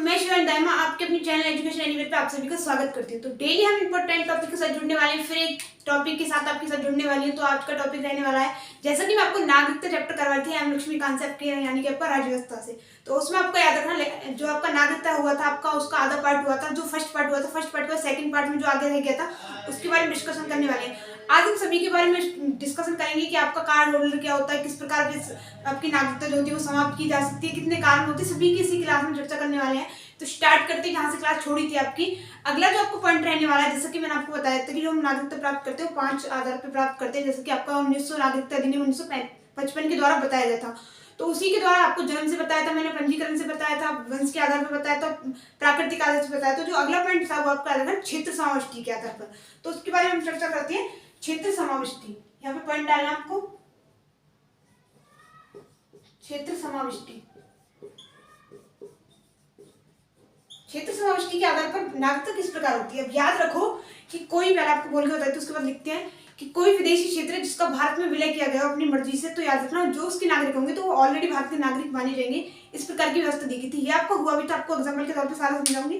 मैं शिवानी दाइमा आपके अपनी चैनल एजुकेशन एनीवेयर पे आप सभी का स्वागत करती हूँ। तो डेली हम इंपॉर्टेंट टॉपिक के साथ जुड़ने वाले हैं, फिर एक टॉपिक के साथ आपके साथ जुड़ने वाली हूँ। तो आज का टॉपिक रहने वाला है, जैसा कि मैं आपको नागरिकता चैप्टर करवाई थी एम लक्ष्मीकांत से आपके यानी कि आपका राज्य व्यवस्था से। तो उसमें आपको याद रखना, जो आपका नागरिकता हुआ था आपका, उसका आधा पार्ट हुआ था, जो फर्स्ट पार्ट हुआ था, फर्स्ट पार्ट का सेकंड पार्ट में जो आगे रह गया था उसके बारे में डिस्कशन करने वाले हैं। आज हम सभी के बारे में डिस्कशन करेंगे कि आपका कार्ड होल्डर क्या होता है, किस प्रकार की आपकी नागरिकता जो होती है वो समाप्त की जा सकती है, कितने कारण होते हैं, सभी की इसी क्लास में चर्चा करने वाले हैं। तो स्टार्ट करते हैं जहां से क्लास छोड़ी थी आपकी। अगला जो आपको पॉइंट रहने वाला है, जैसा कि मैंने आपको बताया था कि जो हम नागरिकता प्राप्त करते हैं वो 5 आधार पर प्राप्त करते हैं, जैसे कि आपका 1900 नागरिकता अधिनियम 1955 के द्वारा बताया गया था। तो उसी के द्वारा आपको जन्म से बताया था मैंने, पंजीकरण से बताया था, वंश के आधार पर बताया था, प्राकृतिक आधार से बताया था। जो अगला पॉइंट था वो आपका आधार है क्षेत्र समाविष्टि के आधार पर। तो उसके बारे में हम चर्चा करते हैं। क्षेत्र समाविष्टि, यहाँ पे पॉइंट डालना आपको, क्षेत्र समाविष्टि। क्षेत्र समाविष्टि के आधार पर नागरिकता किस प्रकार होती है। अब याद रखो कि कोई, पहले आपको बोल के बताया तो उसके बाद लिखते हैं कि कोई विदेशी क्षेत्र है जिसका भारत में विलय किया गया अपनी मर्जी से, तो याद रखना जो उसके नागरिक होंगे तो वो ऑलरेडी भारत के नागरिक माने जाएंगे। इस प्रकार की व्यवस्था दी गई थी। ये आपको हुआ भी, तो आपको एग्जाम्पल के तौर पर सारा समझाऊंगी।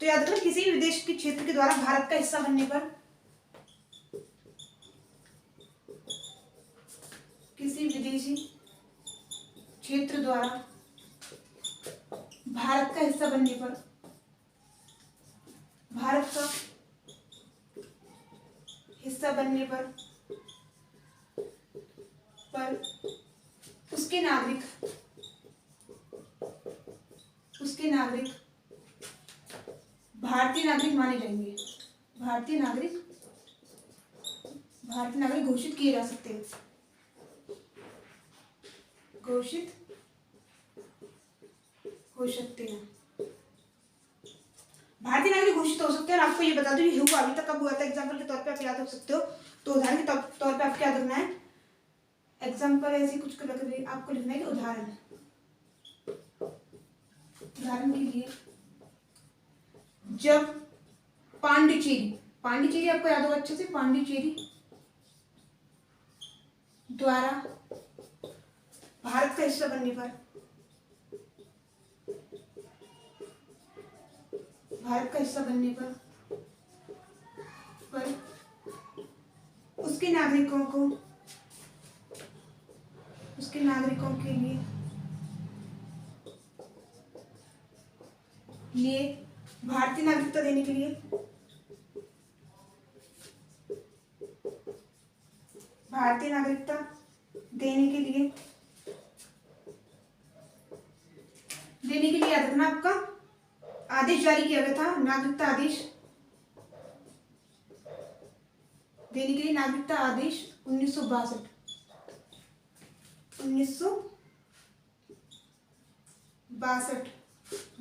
तो याद रखना, किसी भी विदेश के क्षेत्र के द्वारा भारत का हिस्सा बनने पर, किसी विदेशी क्षेत्र द्वारा भारत का हिस्सा बनने पर, भारत का हिस्सा बनने पर उसके नागरिक भारतीय नागरिक माने जाएंगे। भारतीय नागरिक घोषित किए जा सकते हैं, घोषित हो सकते हैं। भारतीय नागरिक घोषित हो सकते हैं। और आपको ये बता दूं ये हुआ अभी तक कब हुआ था, एग्जांपल के तौर पे आप याद रख सकते हो। तो उदाहरण के तौर पे आपको याद रखना है, एग्जांपल ऐसे कुछ आपको लिखना है कि उदाहरण के लिए जब पांडिचेरी आपको याद होगा अच्छे से, पांडिचेरी द्वारा भारत का हिस्सा बनने पर, उसके नागरिकों के लिए भारतीय नागरिकता देने के लिए, याद रखना आपका आदेश जारी किया गया था, नागरिकता आदेश देने के लिए, नागरिकता आदेश 1962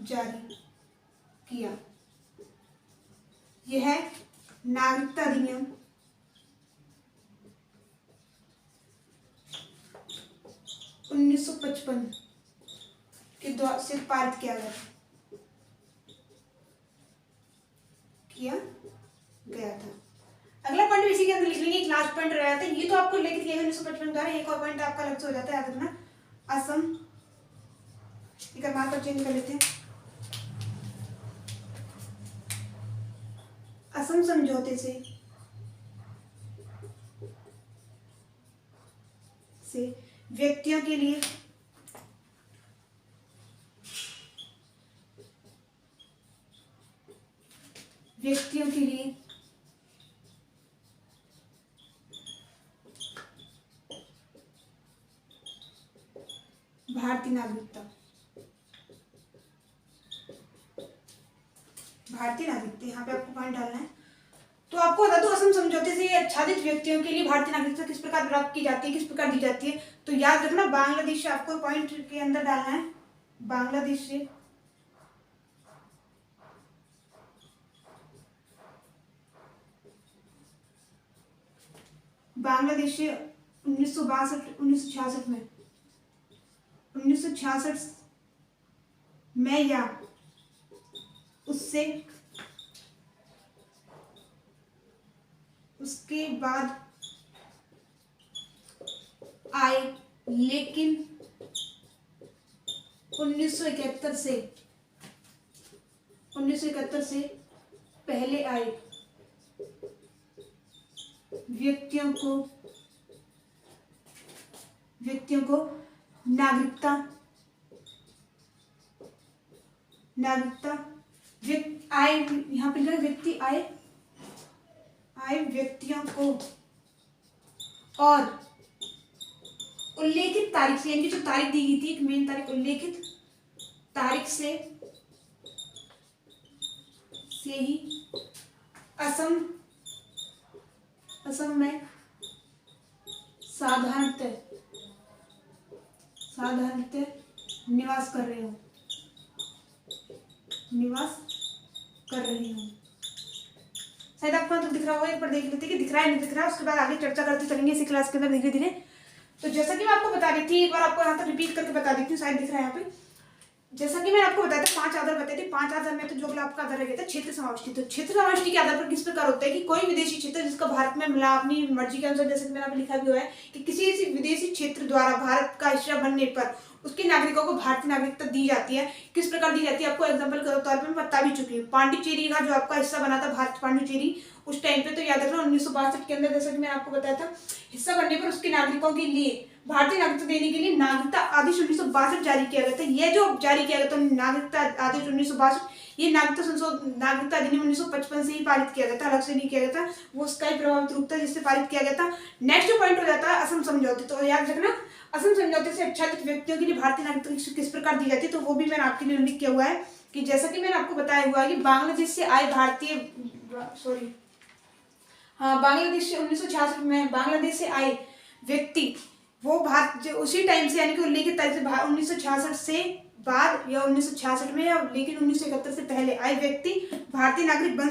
जारी किया। यह नागरिकता अधिनियम 1955 के द्वारा से पारित किया गया था। अगला पॉइंट इसी के अंदर लिख लेंगे, लास्ट पॉइंट रह जाता है। ये तो आपको लेके दिया 1955 द्वारा। एक और पॉइंट आपका अलग से हो जाता है, याद रखना असम, एक मार्कर चेंज कर लेते हैं, असम समझौते से व्यक्तियों के लिए भारतीय नागरिकता यहाँ पे आपको पॉइंट डालना है। तो आपको बता दो, असम समझौते से आच्छादित व्यक्तियों के लिए भारतीय नागरिकता किस प्रकार प्राप्त की जाती है, किस प्रकार दी जाती है। तो याद रखना बांग्लादेश से आपको पॉइंट के अंदर डालना है, बांग्लादेश से 1966 में या उसके बाद आए, लेकिन 1971 से 1971 से पहले आए व्यक्तियों को नागरिकता आए, यहाँ पे व्यक्ति आए व्यक्तियों को और उल्लेखित तारीख से, यानी जो तारीख दी गई थी, एक मेन तारीख, उल्लेखित तारीख से ही असम में साधारणतः निवास कर रहे हो। शायद आपको तो दिख रहा होगा, एक बार देख लेते कि दिख रहा है नहीं दिख रहा है, उसके बाद आगे चर्चा करते चलेंगे इसी क्लास के अंदर धीरे धीरे। तो जैसा कि मैं आपको बता रही थी, एक बार आपको यहाँ तक रिपीट करके बता देती हूँ, शायद दिख रहा है यहाँ पे। जैसा कि मैंने आपको बताया था 5 आधार बताए थे, 5 आधार में तो जो अगला आपका आधार रह गया था क्षेत्र समाविष्टि। तो क्षेत्र समाविष्टि के आधार पर किस प्रकार होता है कि कोई विदेशी क्षेत्र जिसका भारत में मिला अपनी मर्जी के अनुसार, जैसे कि मैंने लिखा भी हुआ है कि किसी ऐसी विदेशी क्षेत्र द्वारा भारत का हिस्सा बनने पर उसके नागरिकों को भारतीय नागरिकता दी जाती है। किस प्रकार दी जाती है, आपको एग्जाम्पल के तौर पर मैं बता भी चुकी हूँ। पांडिचेरी का जो आपका हिस्सा बना था भारत, पांडिचेरी उस टाइम पे, तो याद रखना 1962 के अंदर, जैसा कि मैंने आपको बताया था, हिस्सा बनने पर उसके नागरिकों के लिए भारतीय नागरिकता देने के लिए नागरिकता आदेश 1962 जारी किया गया था। यह जो जारी किया गया था नागरिकता आदेश 1962, ये नागरिकता अधिनियम 1955 से ही पारित किया गया था, अलग से नहीं किया गया था, वो उसका ही प्रभावित रूप था जिससे पारित किया गया था। नेक्स्ट पॉइंट हो जाता है असम समझौते। तो याद रखना असम समझौते से आच्छादित व्यक्तियों के लिए भारतीय नागरिकता किस प्रकार दी जाती है, तो वो भी मैंने आपके लिए उल्लेख किया हुआ है कि जैसा कि मैंने आपको बताया हुआ है कि बांग्लादेश से आए बांग्लादेश से 1966 में बांग्लादेश से आए व्यक्ति वो भारत जो उसी टाइम से, यानी कि उल्लेखित तारीख से 1966 से बाद या 1966 में, या लेकिन 1971 से पहले आए व्यक्ति भारतीय नागरिक बन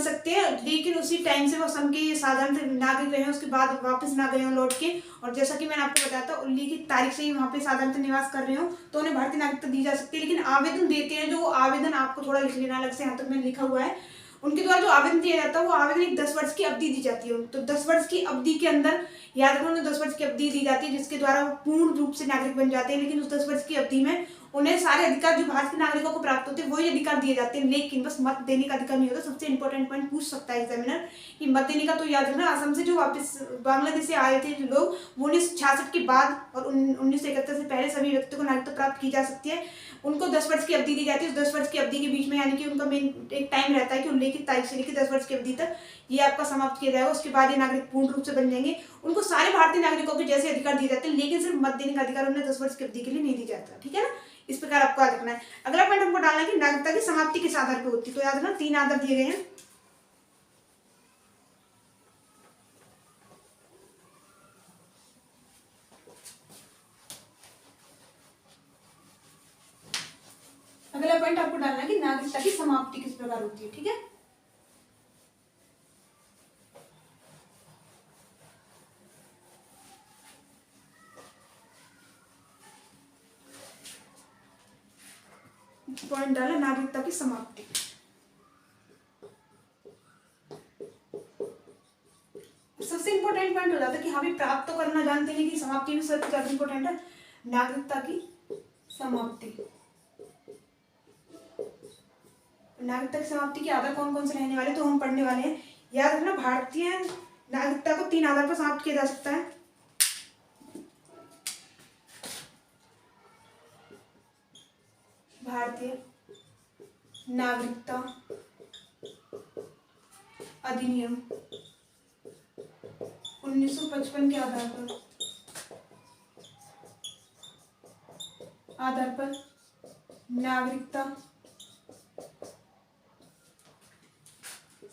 सकते हैं, लेकिन उसी टाइम से वो असम के साधारण नागरिक रहे, उसके बाद वापस ना गए हों लौट के, और जैसा कि मैंने आपको बताया था उल्लेखित तारीख से ही वहाँ पे साधारणतः निवास कर रहे हो तो उन्हें भारतीय नागरिकता दी जा सकती है। लेकिन आवेदन देते हैं, जो आवेदन आपको थोड़ा लिख लेना अलग से, यहाँ तक मैंने लिखा हुआ है, उनके द्वारा जो आवेदन दिया जाता है वो आवेदन एक 10 वर्ष की अवधि दी जाती है। तो 10 वर्ष की अवधि के अंदर याद रखो उन्हें 10 वर्ष की अवधि दी जाती है, जिसके द्वारा वो पूर्ण रूप से नागरिक बन जाते हैं। लेकिन उस 10 वर्ष की अवधि में उन्हें सारे अधिकार जो भारत के नागरिकों को प्राप्त होते हैं वही अधिकार दिए जाते हैं, लेकिन बस मत देने का अधिकार नहीं होता। सबसे इंपॉर्टेंट पॉइंट पूछ सकता है एग्जामिनर कि मत देने का। तो याद रखना असम से जो वापस बांग्लादेश से आए थे जो लोग, वो 1966 के बाद और 1971 से पहले सभी व्यक्तियों को नागरिकता प्राप्त की जा सकती है। उनको 10 वर्ष की अवधि दी जाती है। उस 10 वर्ष की अवधि के बीच में, यानी कि उनका मेन एक टाइम रहता है कि उल्लेखित तारीख से लेकर 10 वर्ष की अवधि तक ये आपका समाप्त किया जाएगा। उसके बाद ये नागरिक पूर्ण रूप से बन जाएंगे। उनको सारे भारतीय नागरिकों के जैसे अधिकार दिए जाते हैं, लेकिन सिर्फ मत देने का अधिकार उन्हें 10 वर्ष की अवधि के लिए नहीं दिया जाता। ठीक है ना, इस प्रकार आपको याद रखना है। अगला पॉइंट हमको डालना है कि नागरिकता की समाप्ति किस आधार पर होती है। तो याद रखना 3 आधार दिए गए हैं। अगला पॉइंट आपको डालना है कि नागरिकता की समाप्ति किस प्रकार होती है। ठीक है, पॉइंट डाला नागरिकता की समाप्ति। सबसे इंपॉर्टेंट पॉइंट हो जाता है कि हाँ भी प्राप्त तो करना जानते हैं कि समाप्ति भी सबसे ज्यादा इंपॉर्टेंट है। नागरिकता की समाप्ति, नागरिकता की समाप्ति के आधार कौन कौन से रहने वाले तो हम पढ़ने वाले हैं। याद रखना भारतीय नागरिकता को 3 आधार पर समाप्त किया जा सकता है। भारतीय नागरिकता अधिनियम 1955 के आधार पर नागरिकता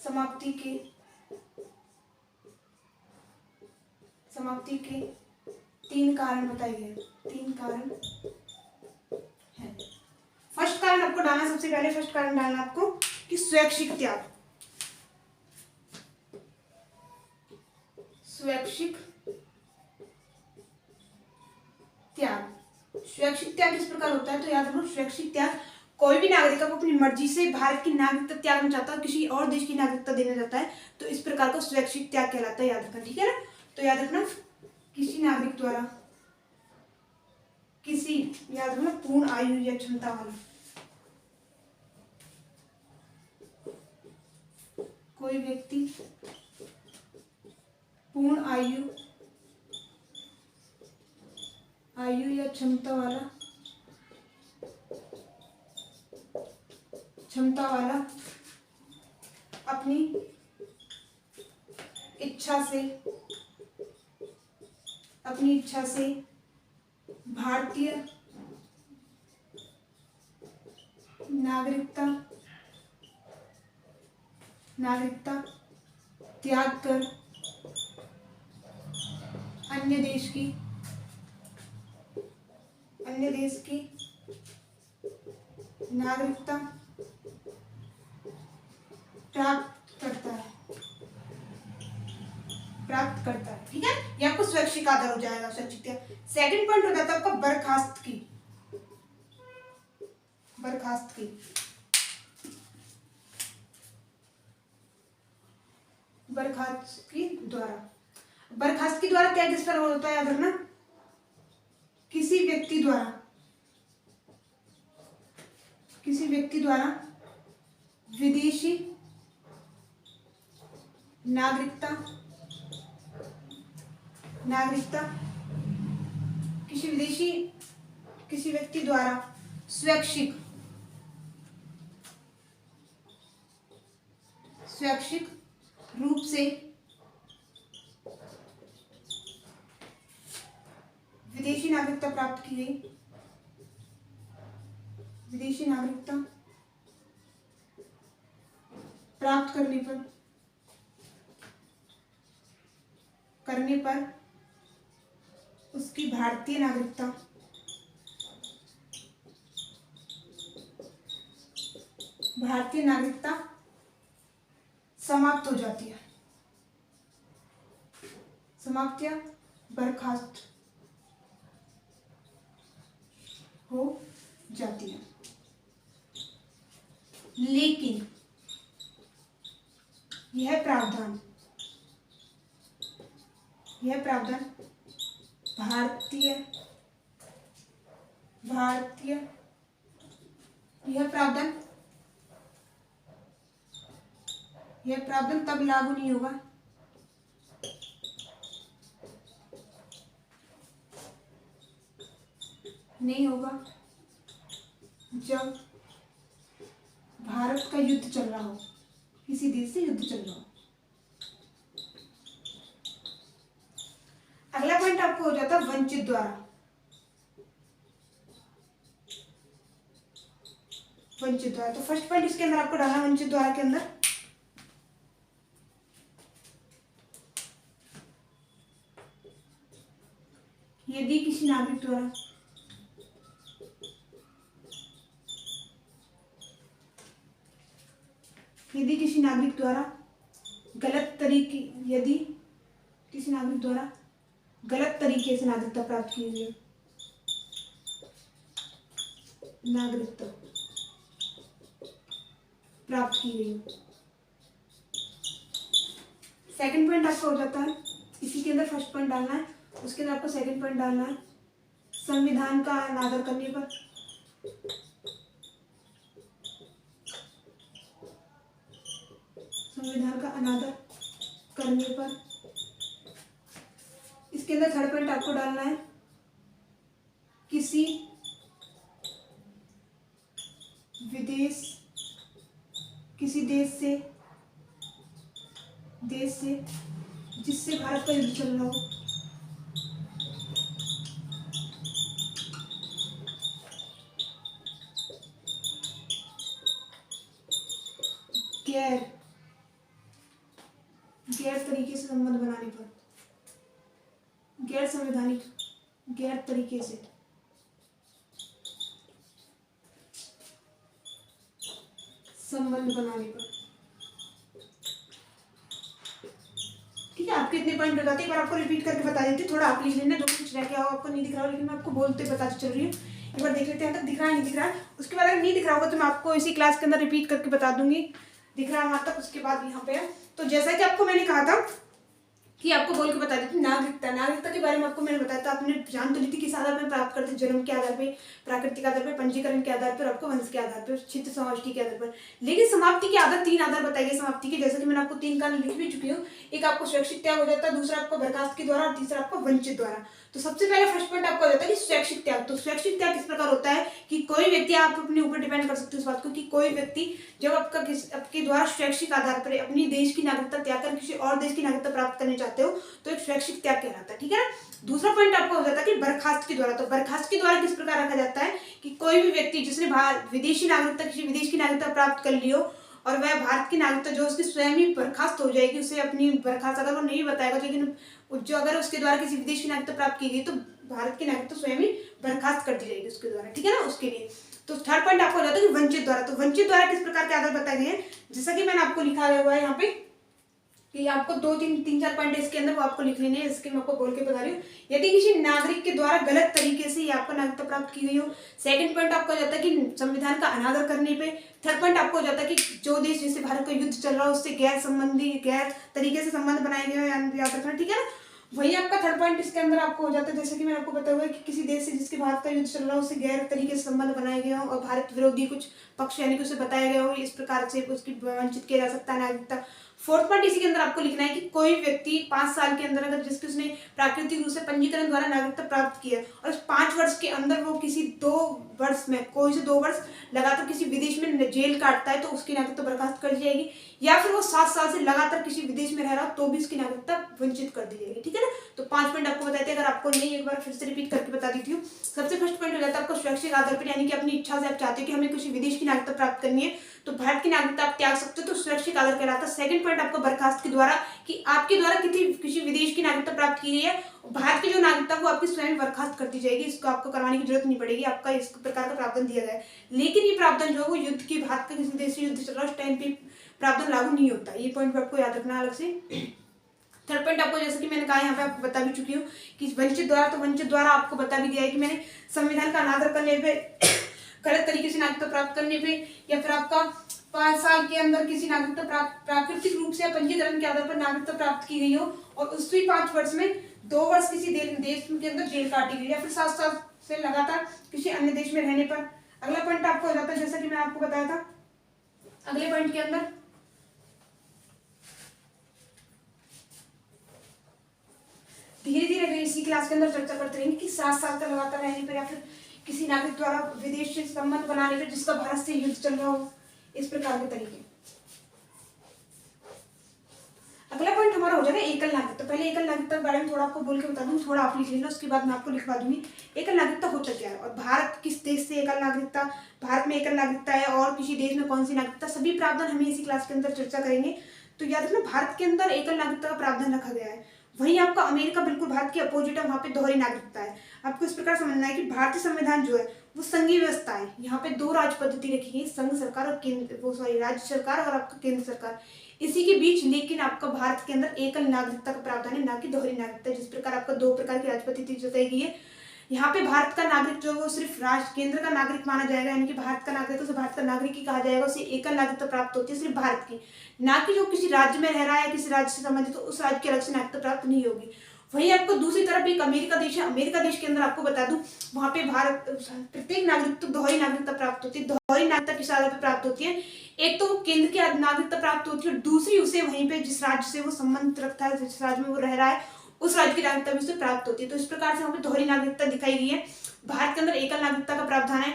समाप्ति के 3 कारण बताए गए। 3 कारण है। फर्स्ट कारण आपको डालना, सबसे पहले फर्स्ट कारण डालना आपको कि स्वैच्छिक त्याग। स्वैच्छिक त्याग किस प्रकार होता है तो याद रखो स्वैच्छिक त्याग, कोई भी नागरिक को अपनी मर्जी से भारत की नागरिकता त्यागना चाहता है, किसी और देश की नागरिकता देना चाहता है, तो इस प्रकार का स्वैच्छिक त्याग कहलाता है। याद रखना, ठीक है ना। तो याद रखना किसी नागरिक द्वारा याद रखना पूर्ण आयु या क्षमता वाला, कोई व्यक्ति पूर्ण आयु या क्षमता वाला अपनी इच्छा से भारतीय नागरिकता त्याग कर अन्य देश की नागरिकता प्राप्त करता है। ठीक है, ये आपको स्वैच्छिक आधार हो जाएगा, स्वैच्छिक। सेकंड पॉइंट हो जाता है आपका बर्खास्त की द्वारा क्या किस पर होता है, याद रखना, किसी व्यक्ति द्वारा विदेशी नागरिकता किसी व्यक्ति द्वारा स्वैच्छिक रूप से विदेशी नागरिकता प्राप्त की गई, विदेशी नागरिकता प्राप्त करने पर उसकी भारतीय नागरिकता समाप्त हो जाती है, समाप्त या बर्खास्त हो जाती है। लेकिन यह प्रावधान यह प्रावधान तब लागू नहीं होगा जब भारत का युद्ध चल रहा हो, किसी देश से युद्ध चल रहा हो। अगला पॉइंट आपको हो जाता है वंचित द्वारा। तो फर्स्ट पॉइंट इसके अंदर आपको डालना वंचित द्वारा के अंदर, यदि किसी नागरिक द्वारा गलत तरीके से नागरिकता प्राप्त की गई, सेकंड पॉइंट आपका हो जाता है, इसी के अंदर फर्स्ट पॉइंट डालना है, उसके अंदर आपको सेकंड पॉइंट डालना है, संविधान का अनादर करने पर, इसके अंदर थर्ड पॉइंट आपको डालना है, किसी देश से जिससे भारत का युद्ध चल रहा हो, गैर तरीके से संबंध बनाने पर, गैर संवैधानिक, गैर तरीके से संबंध बनाने पर। ठीक है, आपके इतने पॉइंट हो जाते हैं। एक बार आपको रिपीट करके बता देती हूँ, थोड़ा आप लिख लेना, जो कुछ रह गया हो आपको नहीं दिख रहा हो, लेकिन मैं आपको बोलते बताती चल रही हूँ। एक बार देख लेते हैं तक दिख रहा है नहीं दिख रहा है, उसके बाद अगर नहीं दिख रहा होगा तो मैं आपको इसी क्लास के अंदर रिपीट करके बता दूंगी। दिख रहा है वहां तक, उसके बाद यहाँ पे है। तो जैसा कि आपको मैंने कहा था कि आपको बोल के बता देती हूँ। नागरिकता के बारे में आपको मैंने बताया था, आपने जान तो ली थी किस आधार पर प्राप्त करते, जन्म के आधार पे, प्राकृतिक आधार पर, पंजीकरण के आधार पर, आपको वंश के आधार पर, क्षेत्र समाविष्टि के आधार पर। लेकिन समाप्ति के आधार 3 आधार बताए गए समाप्ति के, जैसे कि मैंने आपको 3 कारण लिख भी चुकी हूँ। एक आपको स्वैच्छिक त्याग हो जाता है, दूसरा आपको बर्खास्त के द्वारा, और तीसरा आपको वंचित द्वारा। तो सबसे पहले फर्स्ट पॉइंट आपको हो जाता है कि स्वैच्छिक त्याग। तो स्वैच्छिक त्याग किस प्रकार होता है कि कोई व्यक्ति, आप अपने ऊपर डिपेंड कर सकते हो इस बात को, कि कोई व्यक्ति जब आपके द्वारा स्वैच्छिक आधार पर अपनी देश की नागरिकता त्याग कर किसी और देश की नागरिकता प्राप्त करने चाहते हो तो एक स्वैच्छिक त्याग कहलाता है, ठीक है ना। दूसरा पॉइंट आपको हो जाता है कि बर्खास्त के द्वारा। तो बर्खास्त के द्वारा किस प्रकार रखा जाता है कि कोई भी व्यक्ति जिसने विदेशी नागरिकता, किसी विदेश की नागरिकता प्राप्त कर ली हो और वह भारत की नागरिकता जो उसकी स्वयं ही बर्खास्त हो जाएगी, उसे अपनी बर्खास्त, अगर वो नहीं बताएगा, लेकिन जो अगर उसके द्वारा किसी विदेश की नागरिकता प्राप्त की गई तो भारत की नागरिकता स्वयं ही बर्खास्त कर दी जाएगी उसके द्वारा, ठीक है ना, उसके लिए। तो थर्ड पॉइंट आपको हो जाता है कि वंचित द्वारा। तो वंचित द्वारा किस प्रकार के आधार बताए गए हैं, जैसा कि मैंने आपको लिखा हुआ है यहाँ पे कि आपको 2-3-4 पॉइंट इसके अंदर वो आपको लिख लेने हैं, इसके मैं आपको बोल के बता रही हूँ। यदि किसी नागरिक के द्वारा गलत तरीके से आपको नागरिकता प्राप्त की गई हो। सेकंड पॉइंट आपको हो जाता है कि संविधान का अनादर करने पे। थर्ड पॉइंट आपको हो जाता है कि जो देश जैसे भारत का युद्ध चल रहा है उससे गैर तरीके से संबंध बनाए गए हैं, याद रखना, ठीक है ना। वही आपका थर्ड पॉइंट इसके अंदर आपको हो जाता है, जैसे कि मैंने आपको बताया हुआ है कि किसी देश से जिसके भारत का युद्ध चल रहा हो उससे गैर तरीके से संबंध बनाए गए हो और भारत विरोधी कुछ पक्ष यानी कि उसे बताया गया हो, इस प्रकार से उसकी वंचित किया जा सकता है नागरिकता। फोर्थ पॉइंट इसी के अंदर आपको लिखना है कि कोई व्यक्ति 5 साल के अंदर अगर जिसकी उसने प्राकृतिक रूप से पंजीकरण द्वारा नागरिकता प्राप्त की है और उस 5 वर्ष के अंदर वो किसी 2 वर्ष में, कोई से 2 वर्ष लगातार किसी विदेश में जेल काटता है तो उसकी नागरिकता बर्खास्त कर दी जाएगी, या फिर वो 7 साल से लगातार किसी विदेश में रह रहा हो तो भी उसकी नागरिकता वंचित कर दी जाएगी, ठीक है ना। तो 5 पॉइंट आपको बताए थे, अगर आपको नहीं एक बार फिर से रिपीट करके बता देती हूँ। सबसे फर्स्ट पॉइंट हो जाता है आपको स्वैच्छिक आधार पर, यानी कि अपनी इच्छा से आप चाहते हो कि हमें किसी विदेश की नागरिकता प्राप्त करनी है तो भारत की नागरिकता आप त्याग सकते हो, तो स्वैच्छिक आधार कहलाता है। सेकंड पॉइंट आपको बर्खास्त के द्वारा, कि आपके द्वारा किसी विदेश की नागरिकता प्राप्त की गई है, भारत की जो नागरिकता वो आपकी स्वयं बर्खास्त कर दी जाएगी, इसको आपको करवाने की जरूरत नहीं पड़ेगी, आपका इस प्रकार का प्रावधान दिया गया है। लेकिन ये प्रावधान जो है वो युद्ध की, भारत का किसी देश से युद्ध चल रहा है उस टाइम पे प्रावधान लागू नहीं होता, ये पॉइंट आपको याद रखना अलग से। थर्ड पॉइंट आपको, जैसे कि मैंने कहा यहाँ पे आपको बता भी चुकी हूँ कि वंचित द्वारा, तो वंचित द्वारा आपको बता भी दिया है कि मैंने संविधान का अनादर करने पे, गलत तरीके से नागरिकता प्राप्त करने पे, या फिर आपका 5 साल के अंदर किसी नागरिकता प्राकृतिक रूप से या पंजीकरण के आधार पर नागरिकता प्राप्त की गई हो और उसी 5 वर्ष में 2 वर्ष किसी देश के अंदर जेल काटी गई, या फिर 7 साल से लगातार किसी अन्य देश में रहने पर। अगला पॉइंट आपको हो जाता है, जैसा कि मैंने आपको बताया था अगले पॉइंट के अंदर, धीरे धीरे इसी क्लास के अंदर चर्चा करते रहेंगे कि 7 साल तक लगातार रहने पर या फिर किसी नागरिक द्वारा विदेश से संबंध बनाने पर जिसका भारत से युद्ध चल रहा हो, इस प्रकार के तरीके। अगला पॉइंट हमारा हो जाएगा एकल नागरिकता। तो पहले एकल नागरिकता के बारे में थोड़ा आपको बोल के बता दूं, थोड़ा आप लिख लेना, उसके बाद मैं आपको लिखवा दूंगी एकल नागरिकता होता क्या है और भारत किस देश से एकल नागरिकता, भारत में एकल नागरिकता है और किसी देश में कौन सी नागरिकता, सभी प्रावधान हमें इसी क्लास के अंदर चर्चा करेंगे। तो याद रखना भारत के अंदर एकल नागरिकता का प्रावधान रखा गया है। वहीं आपका अमेरिका बिल्कुल भारत के अपोजिट है, वहां पे दोहरी नागरिकता है। आपको इस प्रकार समझना है कि भारतीय संविधान जो है वो संघीय व्यवस्था है, यहाँ पे 2 राज्य पद्धति रखी गई, संघ सरकार और राज्य सरकार और आपका केंद्र सरकार, इसी के बीच लेकिन आपका भारत के अंदर एकल नागरिकता का प्रावधान है, ना कि दोहरी नागरिकता। जिस प्रकार आपका 2 प्रकार की राज्य पद्धति जताई गई है, यहाँ पे भारत का नागरिक जो है वो सिर्फ राज्य केंद्र का नागरिक माना जाएगा, यानी कि भारत का नागरिक उसे भारत का नागरिक ही कहा जाएगा, उसे एकल नागरिकता प्राप्त होती है सिर्फ भारत की, ना कि जो किसी राज्य में रह रहा है किसी राज्य से संबंधित तो उस राज्य की अलग से नागरिकता प्राप्त नहीं होगी। वहीं आपको दूसरी तरफ एक अमेरिका देश है, अमेरिका देश के अंदर आपको बता दूं वहां पे भारत प्रत्येक नागरिक तो दोहरी नागरिकता प्राप्त होती है। दोहरी नागरिकता किस आधार पर प्राप्त होती है, एक तो वो केंद्र की नागरिकता प्राप्त होती है और दूसरी उसे वहीं पे जिस राज्य से वो संबंध रखता है, जिस राज्य में वो रह रहा है उस राज्य की नागरिकता भी उसे प्राप्त होती है। तो इस प्रकार से वहां पे दोहरी नागरिकता दिखाई गई है। भारत के अंदर एकल नागरिकता का प्रावधान है,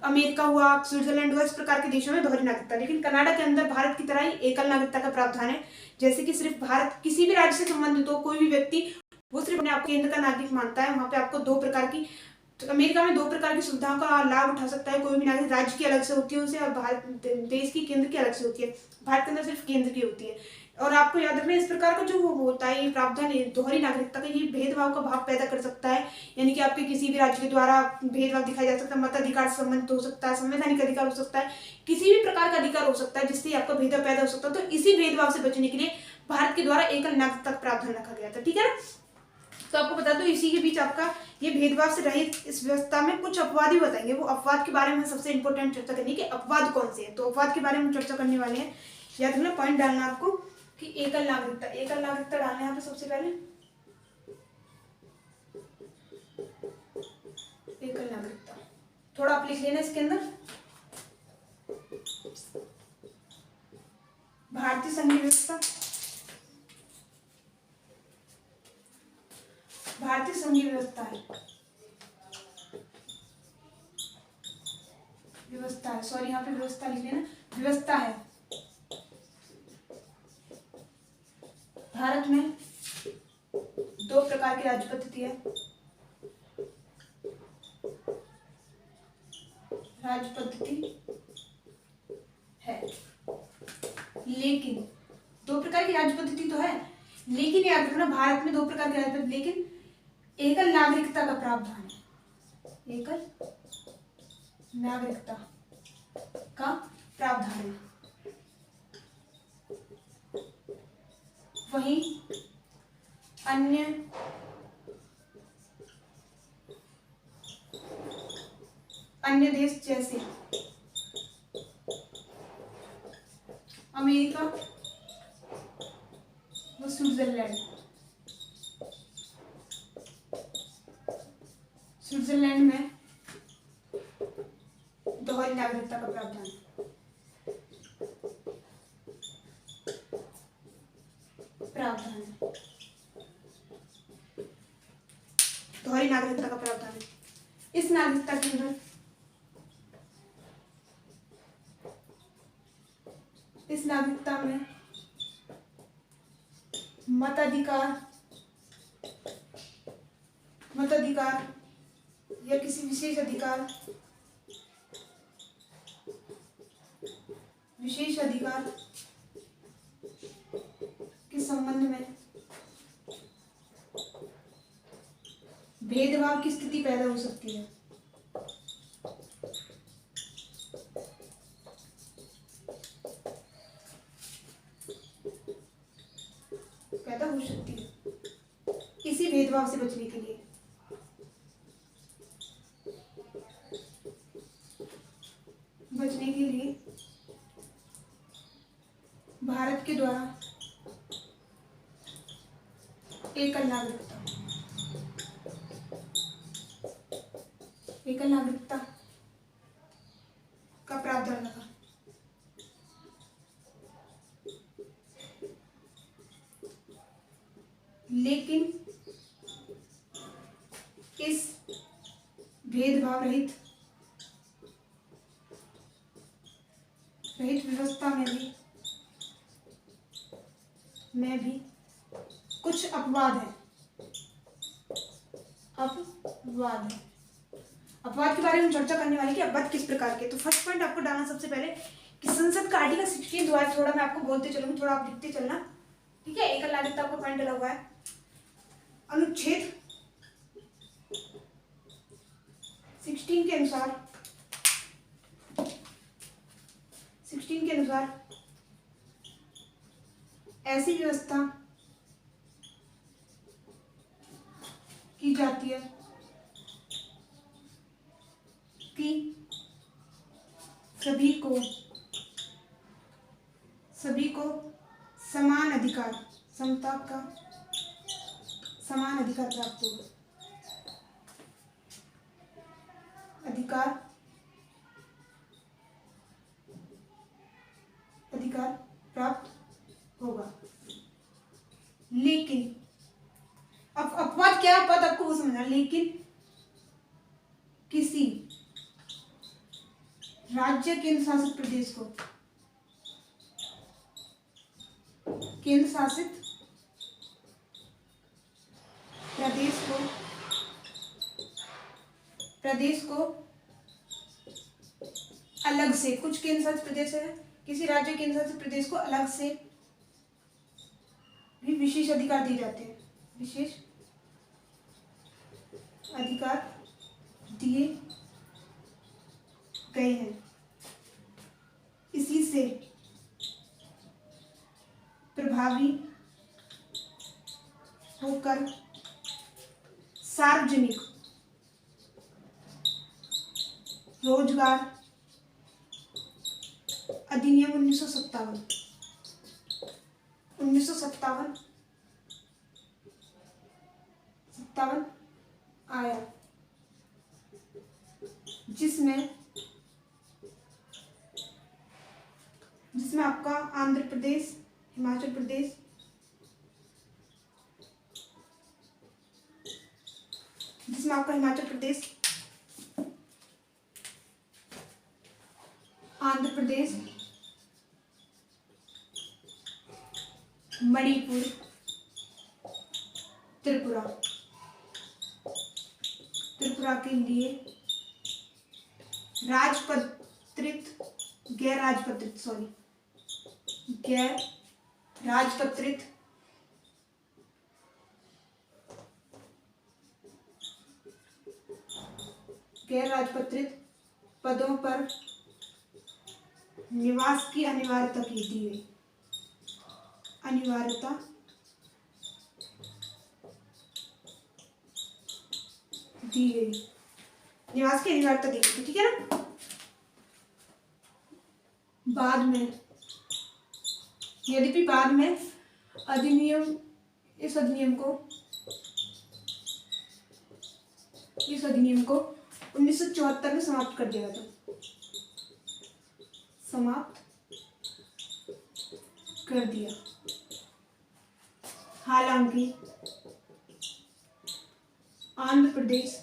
अमेरिका हुआ, स्विट्जरलैंड हुआ, इस प्रकार के देशों में दोहरी नागरिकता। लेकिन कनाडा के अंदर भारत की तरह ही एकल नागरिकता का प्रावधान है, जैसे कि सिर्फ भारत किसी भी राज्य से संबंधित हो कोई भी व्यक्ति वो सिर्फ अपने आप केंद्र का नागरिक मानता है। वहां पे आपको 2 प्रकार की, तो अमेरिका में 2 प्रकार की सुविधाओं का लाभ उठा सकता है कोई भी नागरिक, राज्य की अलग से होती है उसे और भारत देश की केंद्र की अलग से होती है। भारत के अंदर सिर्फ केंद्र की होती है। और आपको याद रखना इस प्रकार का जो होता है ये प्रावधान दोहरी नागरिकता का, ये भेदभाव का भाव पैदा कर सकता है, यानी कि आपके किसी भी राज्य के द्वारा भेदभाव दिखाया जा सकता है, मताधिकार से संबंधित हो सकता है, संवैधानिक अधिकार हो सकता है, किसी भी प्रकार का अधिकार हो सकता है जिससे आपका भेदभाव पैदा हो सकता है। तो इसी भेदभाव से बचने के लिए भारत के द्वारा एकल नागरिकता का प्रावधान रखा गया था, ठीक है ना। तो आपको बता दो इसी के बीच आपका ये भेदभाव से रहित इस व्यवस्था में कुछ अपवाद भी बताएंगे, वो अपवाद के बारे में सबसे इंपॉर्टेंट चर्चा करनी है कि अपवाद कौन से हैं। तो अपवाद के बारे में चर्चा करने वाले हैं, याद रखना पॉइंट डालना आपको कि एकल नागरिकता, एकल नागरिकता डालना है यहाँ पे सबसे पहले। एकल नागरिकता थोड़ा आप लिख लेना इसके अंदर। भारतीय संघीय व्यवस्था, भारतीय संघीय व्यवस्था है, व्यवस्था है, सॉरी यहाँ पे व्यवस्था लिख लेना, व्यवस्था है। भारत में दो प्रकार की राज्य पद्धति है, राज्य पद्धति है, लेकिन दो प्रकार की राज्य पद्धति तो है, लेकिन याद रखना भारत में दो प्रकार की राज्य पद्धति, लेकिन एकल नागरिकता का प्रावधान है, एकल नागरिकता का प्रावधान है। वहीं अन्य देश जैसे अमेरिका व स्विट्जरलैंड में दोहरी नागरिकता का प्रावधान है। दोहरी नागरिकता का प्रावधान है। इस नागरिकता के अंदर, इस नागरिकता में मताधिकार या किसी विशेष अधिकार के संबंध में भेदभाव की स्थिति पैदा हो सकती है, इसी भेदभाव से बचने के लिए भारत के द्वारा एकल नागरिकता का प्रावधान लगा। लेकिन इस भेदभाव रहित व्यवस्था में भी कुछ अपवाद है। अपवाद के बारे में चर्चा करने वाले कि अपवाद किस प्रकार के। तो फर्स्ट पॉइंट आपको डालना सबसे पहले कि संसद का आर्टिकल 16 द्वारा, थोड़ा मैं आपको बोलते चलूंगी, थोड़ा आप लिखते चलना, ठीक है। एकल नागरिकता आपको पॉइंट डला हुआ है। अनुच्छेद 16 के अनुसार ऐसी व्यवस्था की जाती है कि सभी को समान अधिकार, समता का समान अधिकार प्राप्त होगा। अधिकार प्राप्त होगा। लेकिन अब अपवाद क्या है, पद आपको वो समझना। लेकिन किसी राज्य केंद्र शासित प्रदेश को अलग से, कुछ केंद्र शासित प्रदेश है, किसी राज्य केंद्र शासित प्रदेश को अलग से भी विशेष अधिकार दिए जाते हैं, विशेष अधिकार दिए गए हैं। इसी से प्रभावी होकर सार्वजनिक रोजगार अधिनियम 1957 1957 आया, जिसमें आपका आंध्र प्रदेश, हिमाचल प्रदेश, आंध्र प्रदेश, मणिपुर, त्रिपुरा के लिए गैर राजपत्रित पदों पर निवास की अनिवार्यता दी गई। निवास की अनिवार्यता दी गई, ठीक है ना। बाद में इस अधिनियम को 1974 में समाप्त कर दिया था। हालांकि आंध्र प्रदेश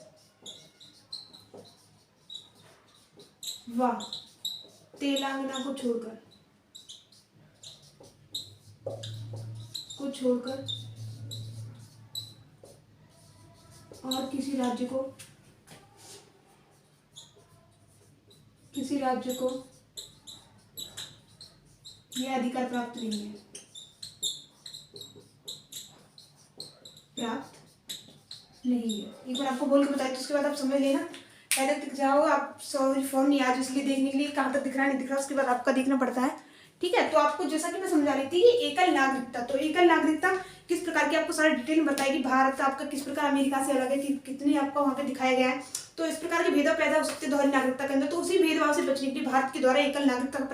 व तेलंगाना को छोड़कर और किसी राज्य को यह अधिकार प्राप्त नहीं है। एक बार आपको बोल के बताया तो उसके बाद आप समझ लेना। पहले दिख जाओ आप, सॉरी फॉर्म नहीं आज इसलिए देखने के लिए कहाँ तक दिख रहा है नहीं दिख रहा, उसके बाद आपका देखना पड़ता है, ठीक है। तो आपको जैसा कि मैं समझा रही थी कि एकल नागरिकता, तो एकल नागरिकता किस प्रकार की आपको सारा डिटेल में बताएगी। भारत का आपका किस प्रकार अमेरिका से अलग है, कि कितनी आपका वहाँ पे दिखाया गया है। तो इस प्रकार के भेदभाव पैदा हो सकते दोहरी नागरिकता के अंदर, तो उसी भेदभाव से बचने के लिए भारत के द्वारा एकल नागरिकता का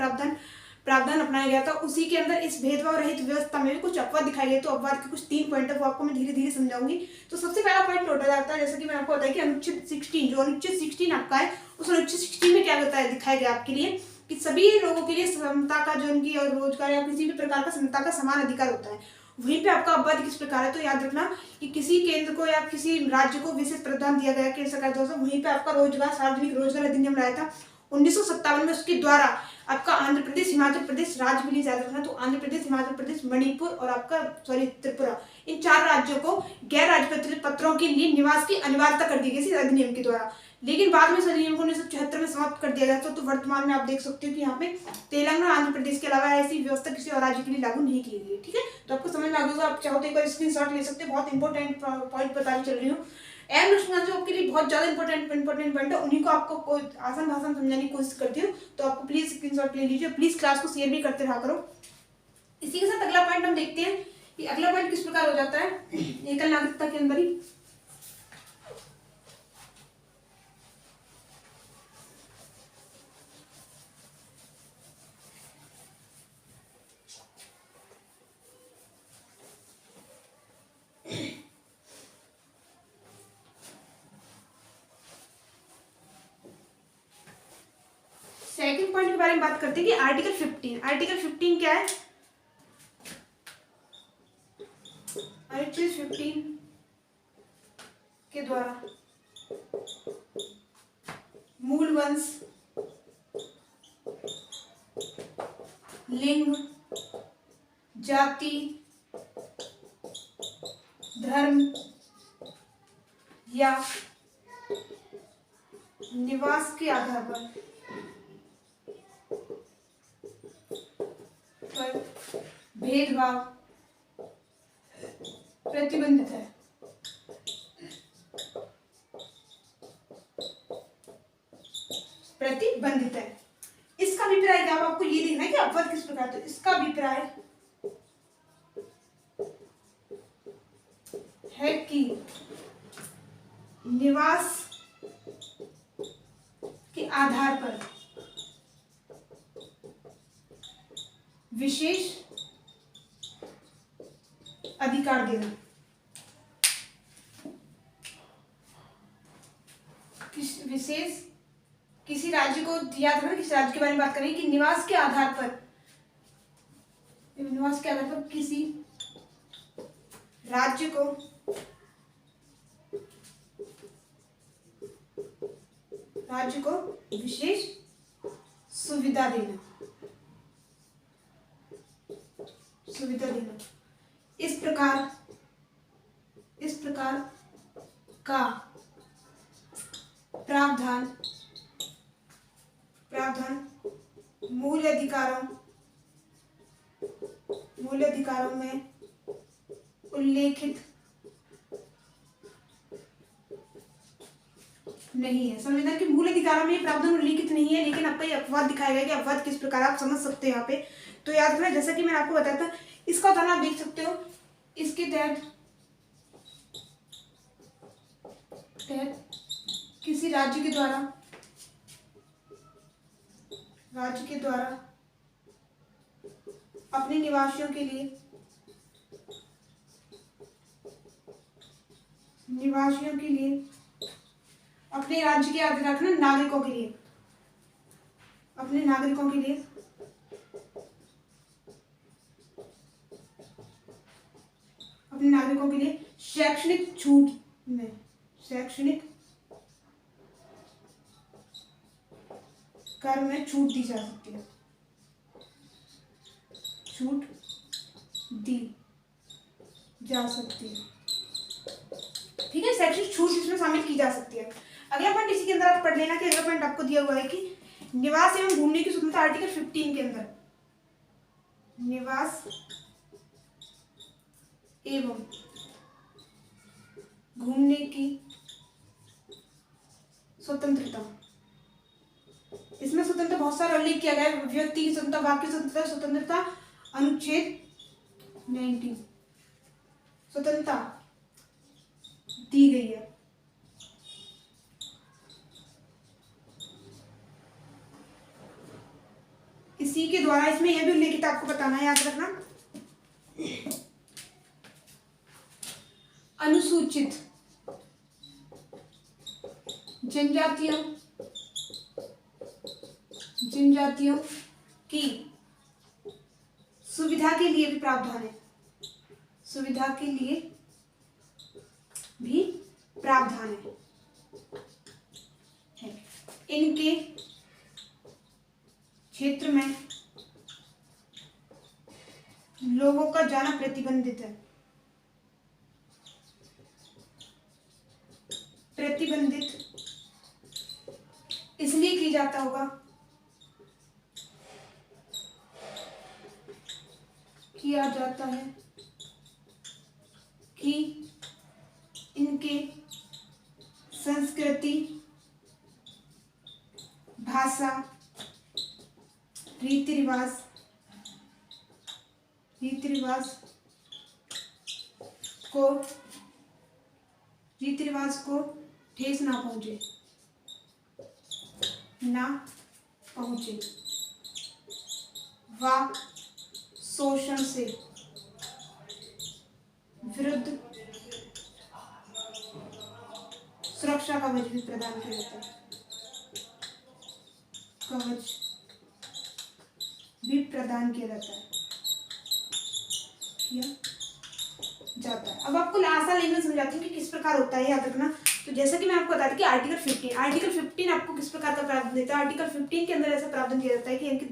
प्रावधान अपनाया गया था। उसी के अंदर इस भेदभाव रहित व्यवस्था में भी कुछ अपवाद दिखाए गए। तो अपवाद के कुछ 3 पॉइंट है, वो आपको मैं धीरे धीरे समझाऊंगी। तो सबसे पहला पॉइंट नोट जाता है, जैसे कि मैंने आपको बताया कि अनुच्छेद 16, जो अनुच्छेद 16 आपका है, उस अनुच्छेद 16 में क्या बताया दिखाया गया आपके लिए कि सभी लोगों के लिए समता का, जो उनकी और रोजगार या किसी भी प्रकार का समता का समान अधिकार होता है। वहीं पे आपका अपवाद किस प्रकार है, तो याद रखना कि किसी केंद्र को या किसी राज्य को विशेष प्रावधान दिया गया केंद्र सरकार द्वारा। वहीं पे आपका सार्वजनिक रोजगार अधिनियम लाया था 1957 में, उसके द्वारा आपका आंध्र प्रदेश, हिमाचल प्रदेश राज्य भी याद रखना। तो आंध्र प्रदेश, हिमाचल प्रदेश, मणिपुर और आपका त्रिपुरा, इन 4 राज्यों को गैर राजपत्रित पत्रों के लिए निवास की अनिवार्यता कर दी गई इस अधिनियम के द्वारा। लेकिन बाद में इस अधिनियम को 1974 में समाप्त कर दिया गया था। तो वर्तमान में आप देख सकते हो कि यहाँ पे तेलंगाना, आंध्र प्रदेश के अलावा ऐसी व्यवस्था किसी और राज्य के लिए लागू नहीं की गई है, ठीक है। तो आपको समझ में आ गया, आप चाहो तो एक बार स्क्रीनशॉट ले सकते हो। बहुत इंपॉर्टेंट पॉइंट बताने चल रही हूँ। एम लक्ष्मण जो आपके लिए बहुत ज्यादा इंपॉर्टेंट पॉइंट है, उन्हीं को आपको आसान भाषा में समझाने की कोशिश करती हूँ। तो आपको प्लीज स्क्रीनशॉट ले लीजिए, प्लीज क्लास को शेयर भी करते रहा करो। इसी के साथ अगला पॉइंट हम देखते हैं कि अगला पॉइंट किस प्रकार हो जाता है एकल नागरिकता के अंदर ही। सेकंड पॉइंट के बारे में बात करते हैं कि आर्टिकल 15 क्या है। आर्टिकल 15 के द्वारा मूल वंश, लिंग, जाति, धर्म या निवास के आधार पर भेदभाव प्रतिबंधित है। इसका अभिप्राय क्या, आपको ये देखना है कि अपवाद किस प्रकार। तो इसका अभिप्राय है कि निवास के आधार पर विशेष अधिकार देना। किसी राज्य को, याद रखना किसी राज्य के बारे में बात करें कि निवास के आधार पर किसी राज्य को विशेष सुविधा देना। इस प्रकार का प्रावधान मूल अधिकारों में उल्लेखित नहीं है। संविधान के मूल अधिकारों में प्रावधान उल्लेखित नहीं है, लेकिन आपका ये अपवाद दिखाया गया कि अपवाद किस प्रकार आप समझ सकते हैं यहाँ पे। तो याद रखना, जैसा कि मैंने आपको बताया था, इसका उदाहरण आप देख सकते हो। इसके तहत किसी राज्य के द्वारा अपने निवासियों के लिए अपने राज्य के याद रखना नागरिकों के लिए शैक्षणिक कर में छूट दी जा सकती है। ठीक है, शैक्षणिक छूट इसमें शामिल की जा सकती है। अगला पॉइंट इसी के अंदर आप पढ़ लेना कि अगला पॉइंट आपको दिया हुआ है कि निवास एवं घूमने की स्वतंत्रता, आर्टिकल 15 के अंदर निवास एवं घूमने की स्वतंत्रता, इसमें स्वतंत्रता बहुत सारा उल्लेख किया गया है। व्यक्ति की स्वतंत्रता, वाक्य स्वतंत्रता, अनुच्छेद 19 स्वतंत्रता दी गई है। इसी के द्वारा इसमें यह भी उल्लेखित आपको बताना है, याद रखना, अनुसूचित जनजातियों की सुविधा के लिए भी प्रावधान है। इनके क्षेत्र में लोगों का जाना प्रतिबंधित है। इसलिए की जाता होगा किया जाता है कि इनके संस्कृति, भाषा, रीति रिवाज को ठेस ना पहुंचे व शोषण से विरुद्ध सुरक्षा कवच भी प्रदान किया जाता है। अब आपको आसान लैंग्वेज समझाती हूँ कि किस प्रकार होता है, याद रखना। तो जैसा कि मैं आपको बताती कि आर्टिकल 15 आपको किस प्रकार का प्रावधान देता है। आर्टिकल 15 के अंदर ऐसा प्रावधान दिया जाता है कि इनके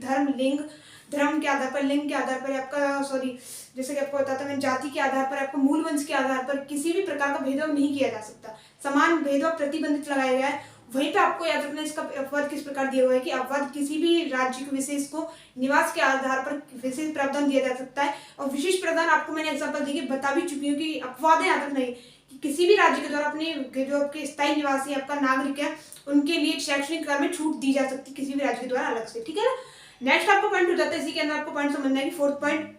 धर्म के आधार पर, लिंग के आधार पर, आपका जैसे कि आपको बताता मैं, जाति के आधार पर, आपको मूल वंश के आधार पर किसी भी प्रकार का भेदभाव नहीं किया जा सकता। समान भेदभाव प्रतिबंधित लगाया गया है। वहीं पे आपको याद रखना इसका अपवाद किस प्रकार दिया हुआ है कि अपवाद किसी भी राज्य को विशेष को निवास के आधार पर विशेष प्रावधान दिया जा सकता है। और विशेष प्रावधान आपको मैंने एग्जांपल देके बता भी चुकी हूँ कि अपवाद याद रखना है कि किसी भी राज्य के द्वारा अपने जो आपके स्थायी निवासी आपका नागरिक है उनके लिए शैक्षणिक कर में छूट दी जा सकती है किसी भी राज्य के द्वारा अलग से। ठीक है ना। नेक्स्ट आपको पॉइंट हो जाता है, इसी के अंदर आपको पॉइंट समझना है कि 4th पॉइंट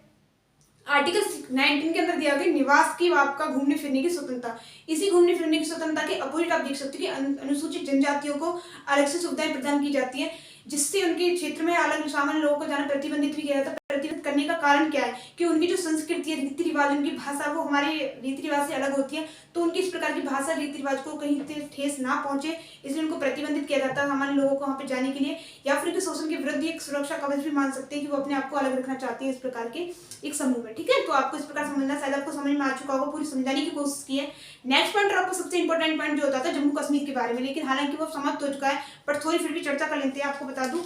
आर्टिकल 19 के अंदर दिया गया निवास की आपका घूमने फिरने की स्वतंत्रता। इसी घूमने फिरने की स्वतंत्रता के अपोजिट आप देख सकते हो कि अनुसूचित जनजातियों को अलग से सुविधाएं प्रदान की जाती है, जिससे उनके क्षेत्र में अलग शामिल लोगों को जाना प्रतिबंधित भी किया जाता है। प्रतिबंधित करने का कारण क्या है कि उनकी जो संस्कृति है, रीति रिवाज, उनकी भाषा, वो हमारे रीति रिवाज से अलग होती है। तो उनकी इस प्रकार की भाषा, रीति रिवाज को कहीं ठेस ना पहुंचे, इसलिए उनको प्रतिबंधित किया जाता है हमारे लोगों को वहाँ पे जाने के लिए, या फिर उनके शोषण के विरुद्ध एक सुरक्षा कवच भी मान सकते हैं कि वो अपने आप को अलग रखना चाहते हैं इस प्रकार के एक समूह में। ठीक है, तो आपको इस प्रकार समझना, शायद आपको समझ में आ चुका होगा, पूरी समझाने की कोशिश की है। नेक्स्ट पॉइंट और आपको सबसे इंपॉर्टेंट पॉइंट जो होता था जम्मू कश्मीर के बारे में, लेकिन हालांकि वो समाप्त हो चुका है, बट थोड़ी फिर भी चर्चा कर लेते हैं। आपको बता दूं,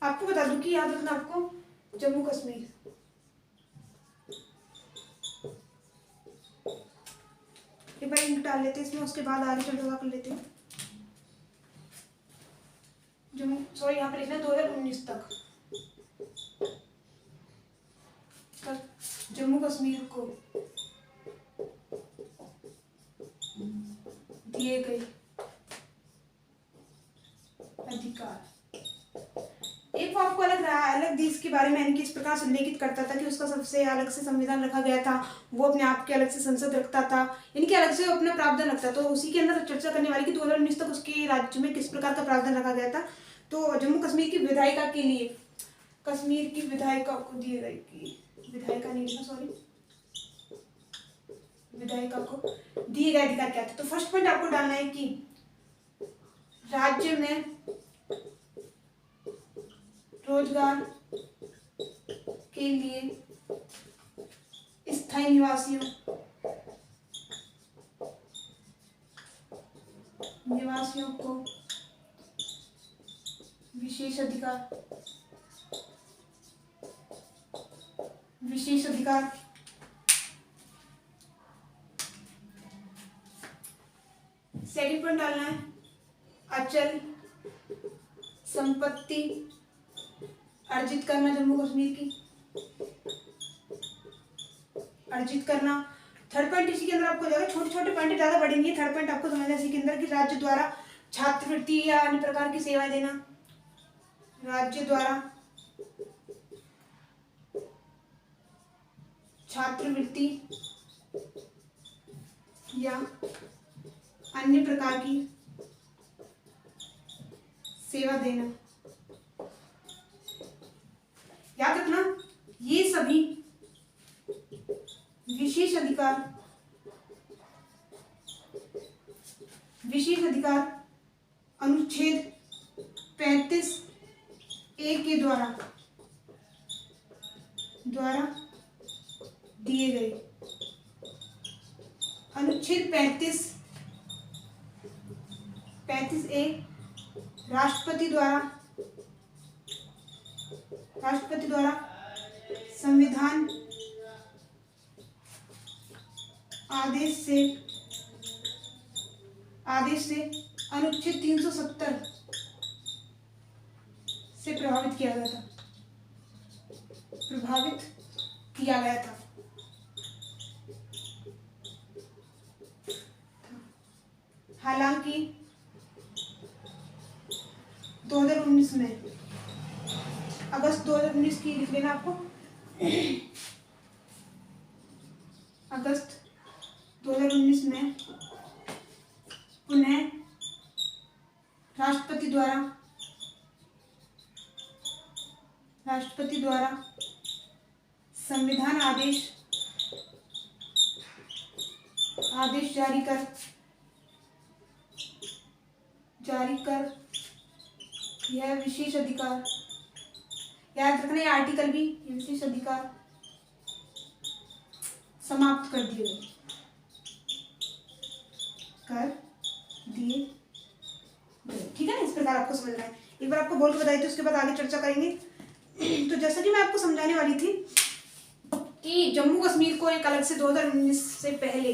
आपको बता दूं कि याद रखना आपको जम्मू कश्मीर, एक बार इंक डाल लेते हैं इसमें, उसके बाद आगे चल कर लेते हैं। जम्मू, सॉरी यहाँ पे लिखना 2019 तक जम्मू कश्मीर को दिए गए अधिकार। एक वो आपको अलग देश के बारे में यानी कि इस प्रकार से उल्लेखित करता था कि उसका सबसे अलग से संविधान रखा गया था, वो अपने आप के अलग से संसद रखता था, यानी कि अलग से अपना प्रावधान रखता। तो उसी के अंदर चर्चा करने वाली कि 2019 तक उसके राज्य में किस प्रकार का प्रावधान रखा गया था। तो जम्मू कश्मीर की विधायिका के लिए, कश्मीर की विधायिका को दिए गए, विधायिका नहीं लिखा, सॉरी, विधायिका को दिए गए अधिकार क्या थे। तो फर्स्ट पॉइंट आपको डालना है कि राज्य में रोजगार के लिए स्थायी निवासियों को विशेष अधिकार सेकंड पॉइंट डालना है अचल संपत्ति अर्जित करना, जम्मू कश्मीर की अर्जित करना। थर्ड पॉइंट इसी के अंदर आपको जाएगा, छोटे छोटे पॉइंट ज्यादा बड़े नहीं है। थर्ड पॉइंट आपको समझना इसी के अंदर कि राज्य द्वारा छात्रवृत्ति या अन्य प्रकार की सेवाएं देना, राज्य द्वारा छात्रवृत्ति या अन्य प्रकार की सेवा देना। याद रखना, ये सभी विशेष अधिकार अनुच्छेद 35A के द्वारा दिए गए। अनुच्छेद 35A राष्ट्रपति द्वारा संविधान आदेश से अनुच्छेद 370 से प्रभावित किया गया था। हालांकि 2019 में, अगस्त 2019 की लिख लेना आपको, अगस्त 2019 में पुनः राष्ट्रपति द्वारा संविधान आदेश जारी कर यह विशेष अधिकार, याद रखना ये आर्टिकल भी, विशेष अधिकार समाप्त कर दिए गए। ठीक है ना, इस प्रकार आपको समझना है। एक बार आपको बोल के बताई थी, उसके बाद आगे चर्चा करेंगे। तो जैसा कि मैं आपको समझाने वाली थी कि जम्मू कश्मीर को एक अलग से 2019 से पहले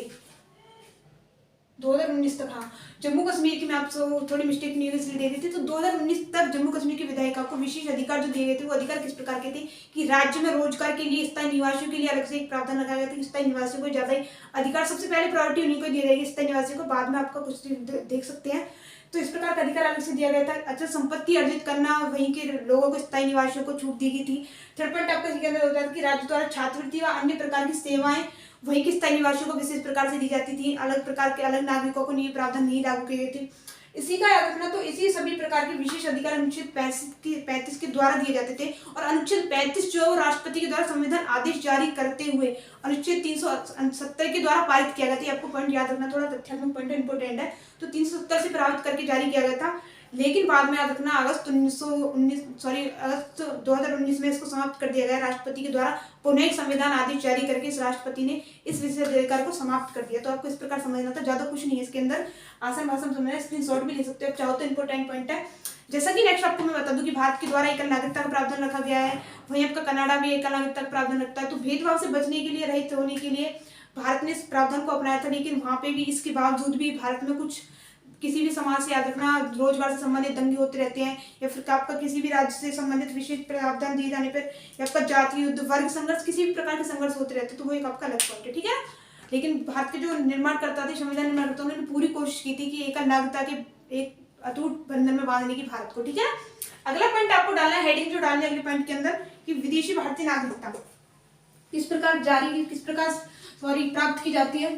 2019 तक, हाँ। जम्मू कश्मीर की मैं आपको थोड़ी मिस्टेक नहीं इसलिए दे दी थी। तो 2019 तक जम्मू कश्मीर की विधायिका को विशेष अधिकार जो दिए गए थे वो अधिकार किस प्रकार के थे कि राज्य में रोजगार के लिए स्थायी निवासियों के लिए अलग से एक प्रावधान रखा गया था कि स्थायी निवासियों को ज्यादा ही अधिकार, सबसे पहले प्रायोरिटी उन्हीं को दी जाएगी स्थायी निवासियों को, बाद में आपका कुछ देख सकते हैं। तो इस प्रकार का अधिकार अलग से दिया गया था। अच्छा, संपत्ति अर्जित करना वहीं के लोगों को, स्थायी निवासियों को छूट दी गई थी। थर्ड पॉइंट आपका इसके अंदर होता है कि राज्य द्वारा छात्रवृत्ति व अन्य प्रकार की सेवाएं वहीं के स्थायी निवासियों को विशेष प्रकार से दी जाती थी। अलग प्रकार के अलग नागरिकों को ये प्रावधान नहीं लागू किए गए थे। इसी का याद रखना। तो इसी सभी प्रकार के विशेष अधिकार अनुच्छेद 35 के द्वारा दिए जाते थे। और अनुच्छेद 35 जो राष्ट्रपति के द्वारा संविधान आदेश जारी करते हुए अनुच्छेद 370 के द्वारा पारित किया गया था। आपको पॉइंट याद रखना, थोड़ा तथ्यात्मक पॉइंट इंपोर्टेंट है। तो 370 से प्रभावित करके जारी किया गया था, लेकिन बाद में याद रखना अगस्त 2019 में इसको समाप्त कर दिया गया राष्ट्रपति के द्वारा। पुनः एक संविधान आदेश जारी करके इस राष्ट्रपति ने इस विशेष अधिकार को समाप्त कर दिया। तो आपको इस प्रकार समझना था, ज्यादा कुछ नहीं है इसके अंदर, आसान भाषा में समझना, स्क्रीनशॉट भी ले सकते हो आप चाहो तो, इंपोर्टेंट पॉइंट है। जैसा कि नेक्स्ट आपको मैं बता दूं कि भारत के द्वारा एकल नागरिकता का प्रावधान रखा गया है, वहीं आपका कनाडा भी एकल नागरिकता का प्रावधान रखता है। तो भेदभाव से बचने के लिए, रहित होने के लिए भारत ने इस प्रावधान को अपनाया था, लेकिन वहां पे भी इसके बावजूद भी भारत में कुछ किसी भी समाज से, याद रखना, रोजगार से संबंधित दंगे होते रहते हैं, या फिर आपका किसी भी राज्य से संबंधित विशेष प्रावधान दिए जाने पर, या आपका जाति युद्ध, वर्ग संघर्ष, किसी भी प्रकार के संघर्ष होते रहते हैं, तो वो एक आपका अलग पॉइंट है, ठीक है। लेकिन भारत के जो निर्माण करता थे, संविधान निर्माण करता, उन्होंने पूरी कोशिश की थी कि एकल नागरिकता के एक अटूट बंधन में बांधने की भारत को, ठीक है। अगला पॉइंट आपको डालना है, हेडिंग जो डालनी है अगले पॉइंट के अंदर, कि विदेशी भारतीय नागरिकता किस प्रकार प्राप्त की जाती है।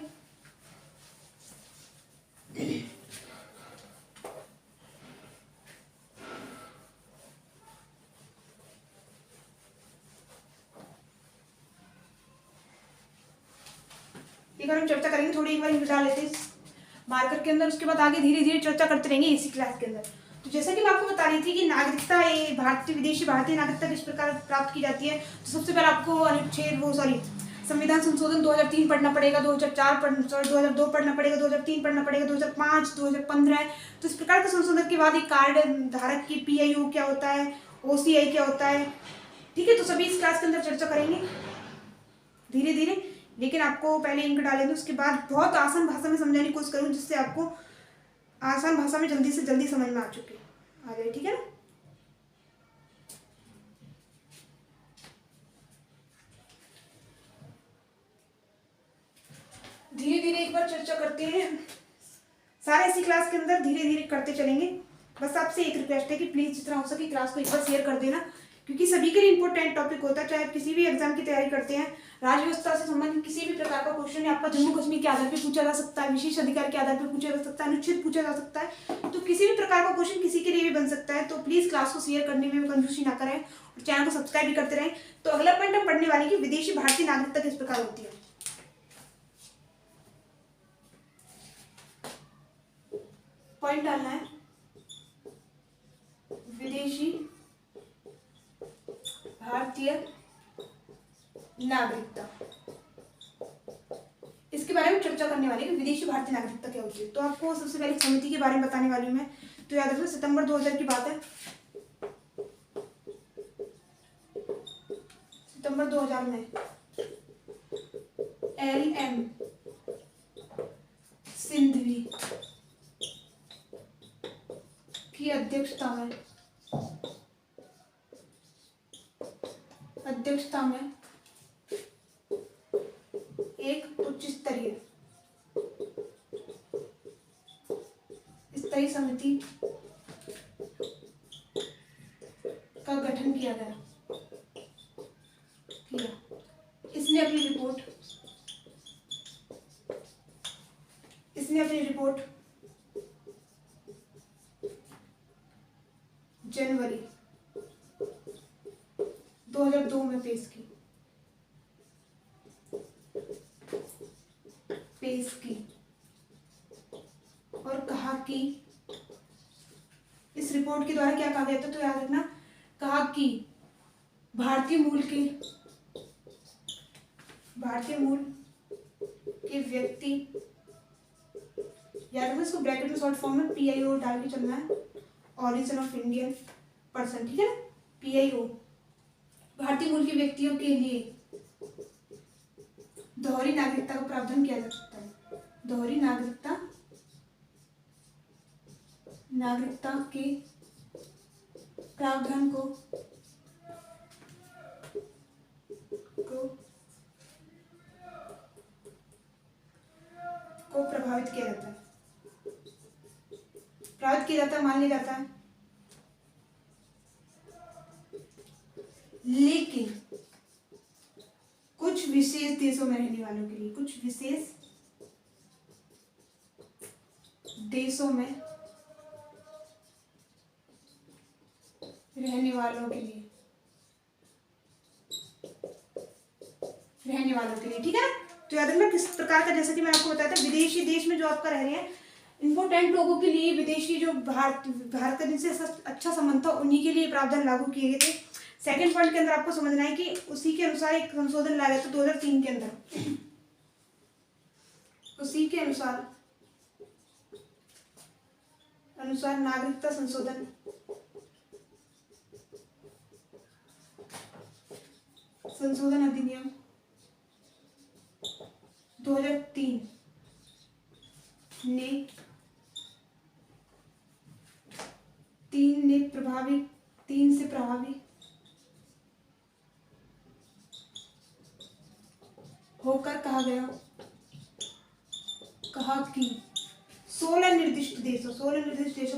एक बार हम चर्चा करेंगे, थोड़ी एक बार डाल लेते हैं मार्कर के अंदर, उसके बाद आगे धीरे धीरे चर्चा करते रहेंगे इसी क्लास के अंदर। तो जैसा कि मैं आपको बता रही थी कि नागरिकता, ये विदेशी भारतीय नागरिकता किस प्रकार प्राप्त की जाती है। तो सबसे पहले आपको संविधान संशोधन 2003 पढ़ना पड़ेगा, 2002 पढ़ना पड़ेगा, 2003 पढ़ना पड़ेगा, 2005, 2015। तो इस प्रकार के संशोधन के बाद एक कार्ड धारक की PIO क्या होता है, OCI क्या होता है, ठीक है। तो सभी इस क्लास के अंदर चर्चा करेंगे धीरे धीरे, लेकिन आपको पहले इंक डालेंगे, उसके बाद बहुत आसान भाषा में समझाने की कोशिश करूँ जिससे आपको आसान भाषा में जल्दी से जल्दी समझ में आ जाए, ठीक है ना। धीरे धीरे एक बार चर्चा करते हैं, सारे इसी क्लास के अंदर धीरे धीरे करते चलेंगे। बस आपसे एक रिक्वेस्ट है कि प्लीज जितना हो सके क्लास को एक बार शेयर कर देना, क्योंकि सभी के लिए इंपॉर्टेंट टॉपिक होता है। चाहे आप किसी भी एग्जाम की तैयारी करते हैं, राज्य व्यवस्था से संबंधित किसी भी प्रकार का क्वेश्चन है, आपका जम्मू कश्मीर के आधार पर पूछा जा सकता है, विशेष अधिकार के आधार पर पूछा जा सकता है, अनुच्छेद पूछा जा सकता है। तो किसी भी प्रकार का क्वेश्चन किसी के लिए भी बन सकता है। तो प्लीज क्लास को शेयर करने में कंजूसी ना करें और चैनल को सब्सक्राइब भी करते रहें। तो अगला पॉइंट हम पढ़ने वाले कि विदेशी भारतीय नागरिकता किस प्रकार होती है। पॉइंट डालना है, विदेशी भारतीय नागरिकता, इसके बारे में चर्चा करने वाले कि विदेशी भारतीय नागरिकता क्या होती है। तो आपको सबसे पहले समिति के बारे में बताने वाली हूं मैं। तो याद रखना, सितंबर 2000 की बात है, सितंबर 2000 में LM सिंधवी की अध्यक्षता में एक उच्च स्तरीय समिति का गठन किया गया। इसने अपनी रिपोर्ट जनवरी 2002 में पेश की और कहा कि इस रिपोर्ट के द्वारा क्या कहा गया था, तो याद रखना, कहा कि भारतीय मूल के व्यक्ति, याद रखना इसको ब्रैकेट में शॉर्ट फॉर्म में PIO डाल के चलना है, ऑरिजिन ऑफ इंडियन पर्सन, ठीक है ना। PIO भारतीय मूल के व्यक्तियों के लिए दोहरी नागरिकता का प्रावधान किया जा सकता है, दोहरी नागरिकता नागरिकता के प्रावधान को प्रभावित किया जाता है, प्रभावित किया जाता है, मान लिया जाता है। लेकिन कुछ विशेष देशों में रहने वालों के लिए, कुछ विशेष देशों में रहने वालों के लिए, ठीक है। तो याद रखना किस प्रकार का, जैसा कि मैंने आपको बताया था, विदेशी देश में जो आपका रह रहे हैं इंपोर्टेंट लोगों के लिए, विदेशी जो भारत का जिनसे अच्छा संबंध था उन्हीं के लिए प्रावधान लागू किए गए थे। सेकंड पॉइंट के अंदर आपको समझना है कि उसी के अनुसार एक संशोधन लाया गया था 2003 के अंदर, उसी के अनुसार नागरिकता संशोधन अधिनियम 2003 ने तीन से प्रभावी होकर कहा कि 16 निर्दिष्ट देशों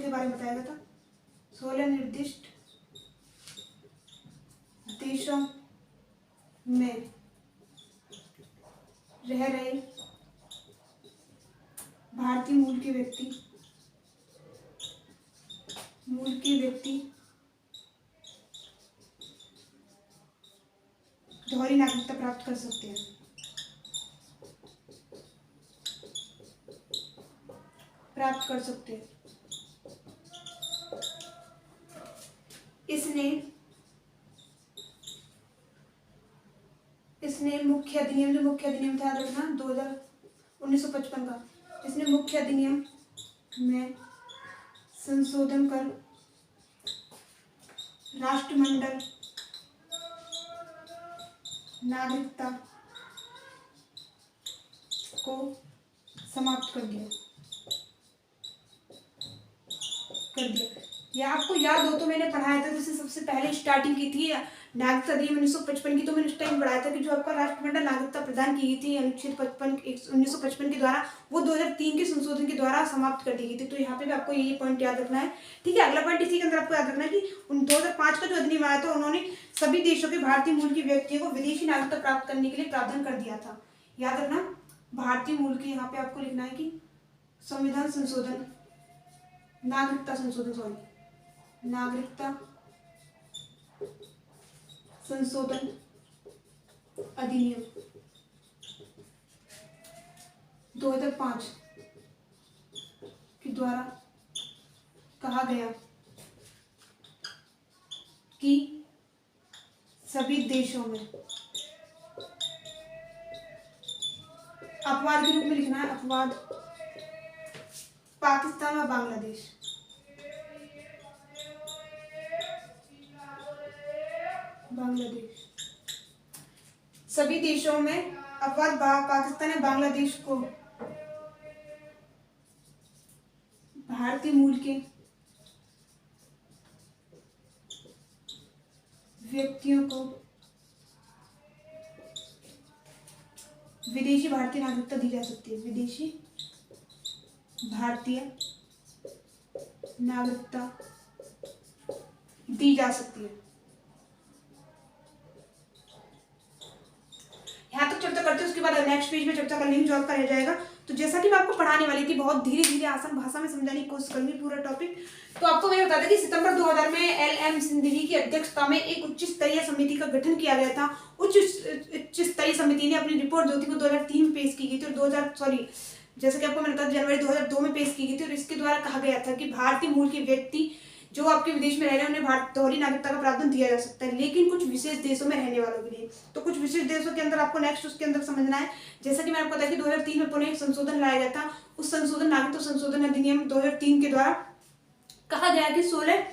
के बारे में बताया गया था। 16 निर्दिष्ट देशों में रह रहे भारतीय मूल के व्यक्ति दोहरी नागरिकता प्राप्त कर सकते हैं। इसने मुख्य अधिनियम था, याद रखना, 1955 का, इसने मुख्य अधिनियम में संशोधन कर राष्ट्रमंडल नागरिकता को समाप्त कर दिया। या आपको याद हो तो मैंने पढ़ाया था, जैसे सबसे पहले स्टार्टिंग की थी नागरिकता अधिनियम 1955 की, तो मैंने उस टाइम पढ़ाया था कि जो आपका राष्ट्रमंडल नागरिकता प्रदान की गई थी अनुच्छेद 1955 के द्वारा, वो 2003 के संशोधन के द्वारा समाप्त कर दी गई थी। तो यहाँ पे भी आपको ये पॉइंट याद रखना है, ठीक है। अगला पॉइंट इसी के अंदर आपको याद रखना है कि 2005 का जो अधिनियम आया था, उन्होंने सभी देशों के भारतीय मूल के व्यक्तियों को विदेशी नागरिकता प्राप्त करने के लिए प्रावधान कर दिया था। याद रखना, भारतीय मूल के, यहाँ पे आपको लिखना है कि संविधान संशोधन, नागरिकता संशोधन अधिनियम 2005 के द्वारा कहा गया कि सभी देशों में, अपवाद के रूप में लिखना है, अपवाद पाकिस्तान और बांग्लादेश, सभी देशों में अपवाद पाकिस्तान और बांग्लादेश को भारतीय मूल के व्यक्तियों को विदेशी भारतीय नागरिकता दी जा सकती है। विदेशी भारतीय नागरिकता दी जा सकती है। यहाँ तक चर्चा करते हैं, उसके बाद नेक्स्ट पेज में चर्चा कर लेंगे जो आपका रह जाएगा। तो जैसा कि मैं आपको पढ़ाने वाली थी, बहुत धीरे धीरे आसान भाषा में समझाने की कोशिश करूंगी पूरा टॉपिक। तो आपको मैं बता दें कि सितंबर 2000 में LM सिंघवी की अध्यक्षता में एक उच्च स्तरीय समिति का गठन किया गया था। उच्च स्तरीय समिति ने अपनी रिपोर्ट जो थी वो 2003 में पेश की गई थी और जैसे कि आपको मैंने बताया जनवरी 2002 में पेश की गई थी। और इसके द्वारा कहा गया था कि भारतीय मूल के व्यक्ति जो आपके विदेश में रह रहे हैं उन्हें दोहरी नागरिकता का प्रावधान दिया जा सकता है, लेकिन कुछ विशेष देशों में रहने वालों के लिए। तो कुछ विशेष देशों के अंदर आपको नेक्स्ट उसके अंदर समझना है, जैसा कि मैंने आपको बताया कि 2003 में पुनः एक संशोधन लाया गया था। उस संशोधन नागरिकता संशोधन अधिनियम 2003 के द्वारा कहा गया कि 16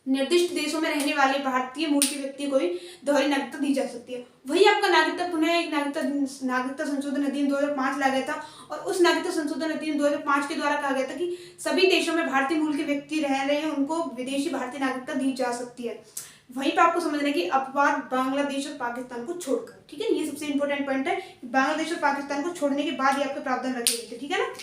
निर्दिष्ट देशों में रहने वाले भारतीय मूल के व्यक्ति को भी दोहरी नागरिकता दी जा सकती है। वही आपका नागरिकता पुनः एक नागरिकता संशोधन अधिनियम 2005 लाया गया था, और उस नागरिकता संशोधन अधिनियम 2005 के द्वारा कहा गया था कि सभी देशों में भारतीय मूल के व्यक्ति रह रहे हैं उनको विदेशी भारतीय नागरिकता दी जा सकती है। वहीं पर आपको समझना है कि अपवाद बांग्लादेश और पाकिस्तान को छोड़कर, ठीक है, ये सबसे इंपॉर्टेंट पॉइंट है। बांग्लादेश और पाकिस्तान को छोड़ने के बाद ये आपके प्रावधान रखे गए थे, ठीक है ना।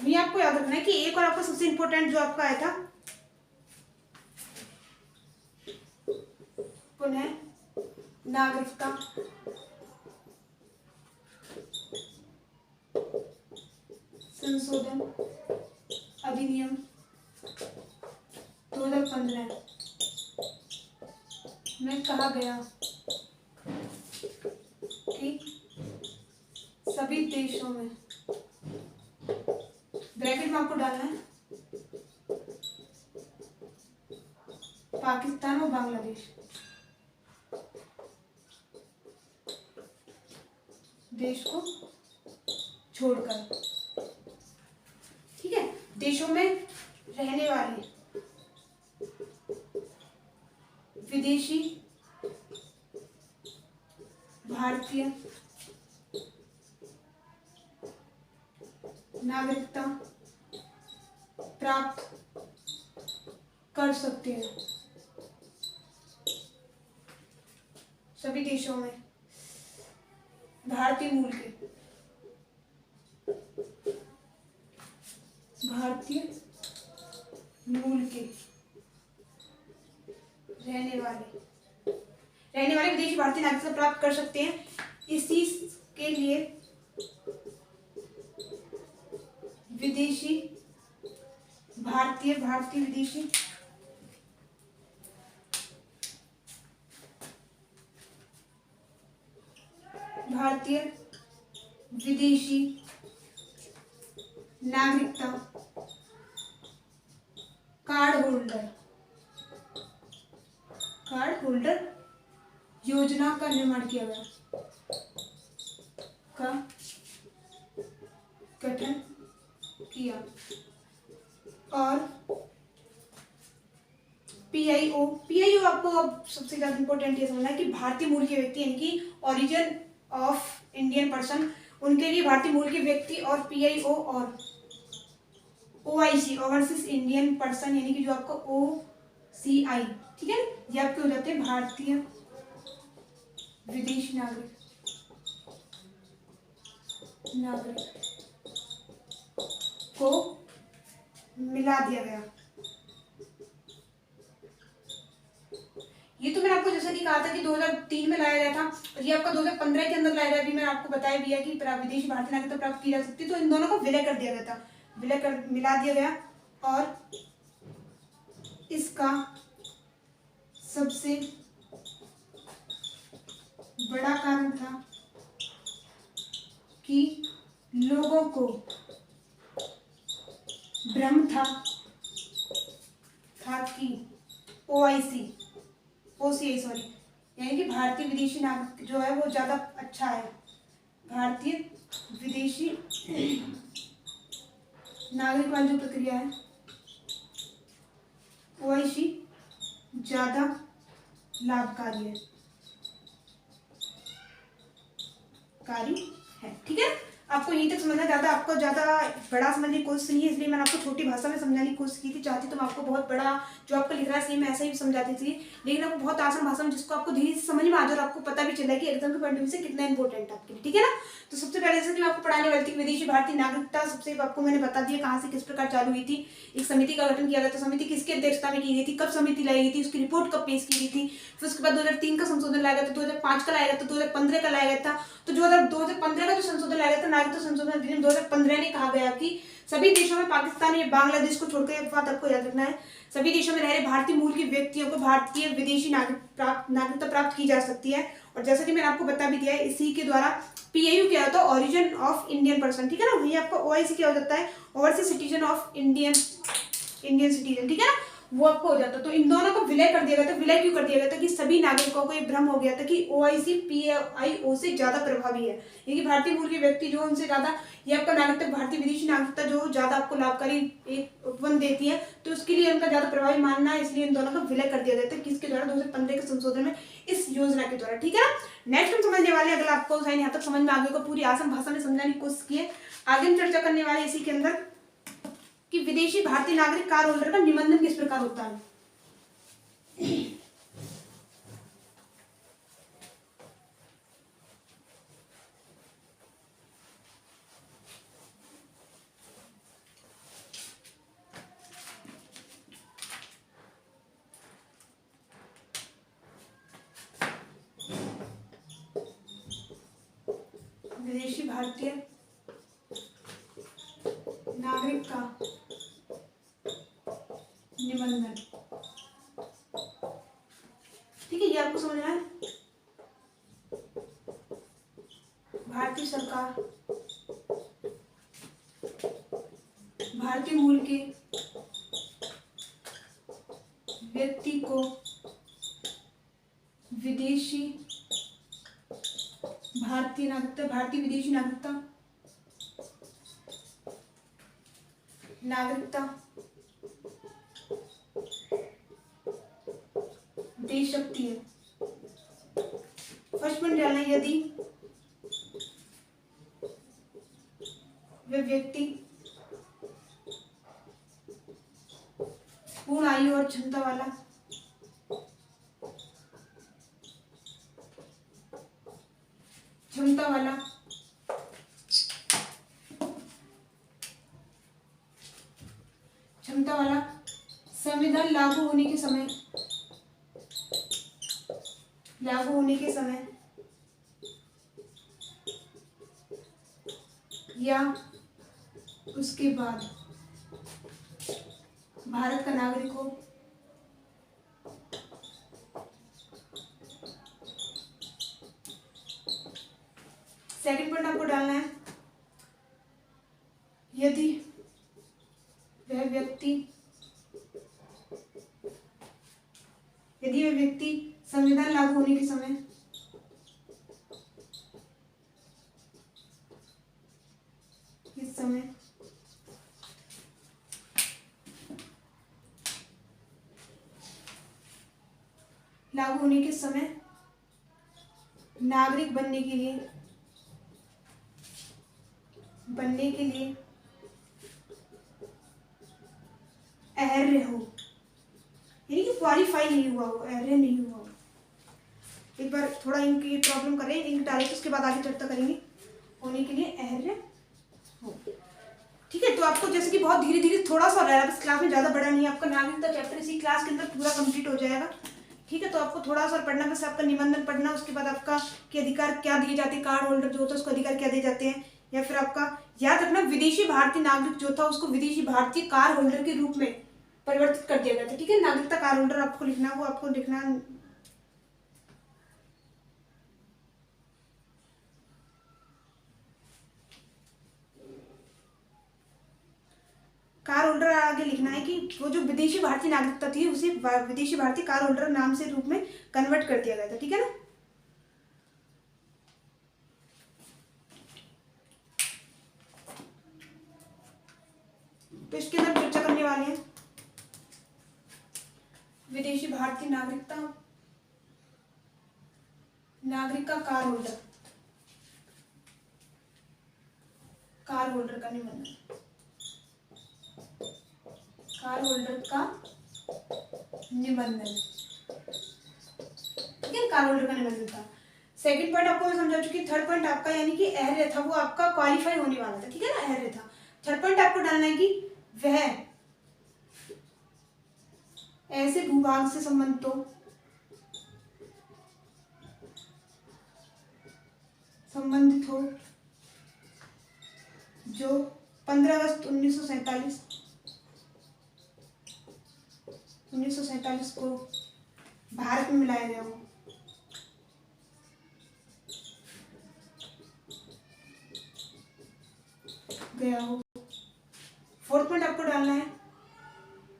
ये आपको याद रखना है कि एक और आपका सबसे इंपॉर्टेंट जो आपका आया था पुनः नागरिकता संशोधन अधिनियम 2015 में कहा गया कि सभी देशों में, ब्रैकेट में आपको डालना है पाकिस्तान और बांग्लादेश, देश को छोड़कर, ठीक है, देशों में रहने वाले विदेशी भारतीय नागरिकता प्राप्त कर सकते हैं सभी देशों में भारतीय मूल के रहने वाले विदेशी भारतीय नागरिकता प्राप्त कर सकते हैं। इसी के लिए विदेशी विदेशी भारतीय विदेशी नागरिकता कार्ड होल्डर योजना का निर्माण किया गया, का गठन किया, और पीआईओ आपको अब सबसे ज्यादा इंपॉर्टेंट ये समझना है कि भारतीय मूल के व्यक्ति यानी कि ओरिजिन ऑफ इंडियन पर्सन, उनके लिए भारतीय मूल के व्यक्ति, और पीआईओ और ओआईसी ओवरसीज इंडियन पर्सन यानी कि जो आपका ओसीआई, ठीक है, ये आपके हो जाते हैं भारतीय विदेशी नागरिक को मिला दिया गया। ये तो मैंने आपको जैसा कि कहा था कि 2003 में लाया गया था, और ये आपका 2015 के अंदर लाया गया। अभी मैंने आपको बताया भी है कि विदेशी भारतीय नागरिकता प्राप्त की जा सकती है, तो इन दोनों को विलय कर दिया गया था, विलय कर मिला दिया गया। और इसका सबसे बड़ा कारण था कि लोगों को भ्रम था कि ओसीआई सॉरी, यानी कि भारतीय विदेशी नागरिक जो है वो ज्यादा अच्छा है, भारतीय विदेशी नागरिक वाली जो प्रक्रिया है ओआईसी ज्यादा लाभकारी है, ठीक है। आपको यहीं तक समझना, ज्यादा आपको ज्यादा बड़ा समझने की कोशिश नहीं है, इसलिए मैंने आपको छोटी भाषा में समझाने की कोशिश की थी। चाहती तो मैं आपको बहुत बड़ा जो आपको लिख रहा है सेम ऐसा ही समझाती थी, लेकिन आपको बहुत आसान भाषा में जिसको आपको धीरे से समझ में आ जाए और आपको पता भी चला कि एग्जाम के पॉइंट ऑफ व्यू से कितना इंपॉर्टेंट है आपके लिए, ठीक है ना। तो सबसे पहले जैसे कि मैं आपको पढ़ाने वाली थी विदेशी भारतीय नागरिकता, सबसे आपको मैंने बता दिया कहाँ से किस प्रकार चालू हुई थी। एक समिति का गठन किया गया था, समिति किसकी अध्यक्षता में की गई थी, कब समिति लाई गई थी, उसकी रिपोर्ट कब पेश की गई थी। फिर उसके बाद 2003 का संशोधन लाया गया था, 2005 का लाया गया था, 2015 का लाया गया था। तो 2015 का जो संशोधन लाया गया था नागरिकता संशोधन अधिनियम 2015 ने कहा गया कि सभी देशों में पाकिस्तान या बांग्लादेश को छोड़कर, एक बात आपको याद रखना है, सभी देशों में रह रहे भारतीय मूल के व्यक्तियों को भारतीय विदेशी नागरिकता प्राप्त की जा सकती है। और जैसा कि मैंने आपको बता भी दिया है, इसी के द्वारा PAU क्या होता है, ओरिजिन ऑफ इंडियन पर्सन, ठीक है ना। वही आपका OIC क्या हो जाता है, overseas citizen of Indian citizen, ठीक है ना, वो आपको हो जाता है। तो इन दोनों को विलय कर दिया गया था। विलय क्यों कर दिया गया था कि सभी नागरिकों को एक भ्रम हो गया था कि OIC PAIO से ज्यादा प्रभावी है, यानी भारतीय मूल के व्यक्ति जो उनसे ज्यादा, ये आपका नागरिकता, भारतीय विदेशी नागरिकता जो ज्यादा आपको लाभकारी एक उपवन देती है, तो उसके लिए उनका ज्यादा प्रभावी मानना है, इसलिए इन दोनों का विलय कर दिया गया था। किसके द्वारा, 2015 के संशोधन में, इस योजना के द्वारा, ठीक है ना। नेक्स्ट हम समझने वाले, अगर आपको साइन यहाँ तक समझ में आ गया, पूरी आसान भाषा में समझाने की कोशिश की है। आगे हम चर्चा करने वाले इसी के अंदर कि विदेशी भारतीय नागरिक कार होल्डर का निबंधन किस प्रकार होता है। विदेशी भारतीय नागरिक का निबंधन, ठीक है, ये आपको समझना है। भारतीय सरकार भारतीय मूल के व्यक्ति को विदेशी भारतीय नागरिकता, भारतीय विदेशी नागरिकता दे सकती है। फर्स्ट पॉइंट डालना है, यदि वे व्यक्ति पूर्ण आयु और क्षमता वाला संविधान लागू होने के समय या उसके बाद भारत का नागरिक हो, सेकंड पॉइंट आपको डालना है, यदि वह व्यक्ति संविधान लागू होने के समय नागरिक बनने के लिए अहर्य हो, यानी कि क्वालिफाई नहीं हुआ हो, अहर्य नहीं हुआ हो। एक बार थोड़ा इनकी प्रॉब्लम करें, इंक डालें, तो उसके बाद आगे चर्चा करेंगे। होने के लिए अहर्य हो, ठीक है। तो आपको जैसे कि बहुत धीरे धीरे थोड़ा सा रहा है, बस क्लास में ज़्यादा बड़ा नहीं है, आपका नागरिकता चैप्टर इसी क्लास के अंदर पूरा कंप्लीट हो जाएगा, ठीक है। तो आपको थोड़ा सा पढ़ना, बस आपका निबंधन पढ़ना, उसके बाद आपका के अधिकार क्या दिए जाते हैं, कार्ड होल्डर जो होता है उसको अधिकार क्या दिए जाते हैं, या फिर आपका याद रखना विदेशी भारतीय नागरिक जो था उसको विदेशी भारतीय कार होल्डर के रूप में परिवर्तित कर दिया गया था, ठीक है। नागरिकता कार होल्डर आपको लिखना, वो आपको लिखना, कार होल्डर आगे लिखना है कि वो जो विदेशी भारतीय नागरिकता थी उसे विदेशी भारतीय कार होल्डर नाम से रूप में कन्वर्ट कर दिया गया था, ठीक है ना। तो इसके अंदर चर्चा करने वाले हैं विदेशी भारतीय नागरिक का कार होल्डर का निबंधन, कार होल्डर का निबंधन, ठीक है, कार होल्डर का निबंधन था। सेकंड पॉइंट आपको मैं समझा चुकी। थर्ड पॉइंट आपका यानी कि अहर्य था, वो आपका क्वालिफाई होने वाला था, ठीक है ना, अहर्य था। थर्ड पॉइंट आपको डालना है कि वह ऐसे भूभाग से संबंधित हो जो 15 अगस्त 1947 को भारत में मिलाया गया हो, गया हो। फोर्थ पॉइंट आपको डालना है,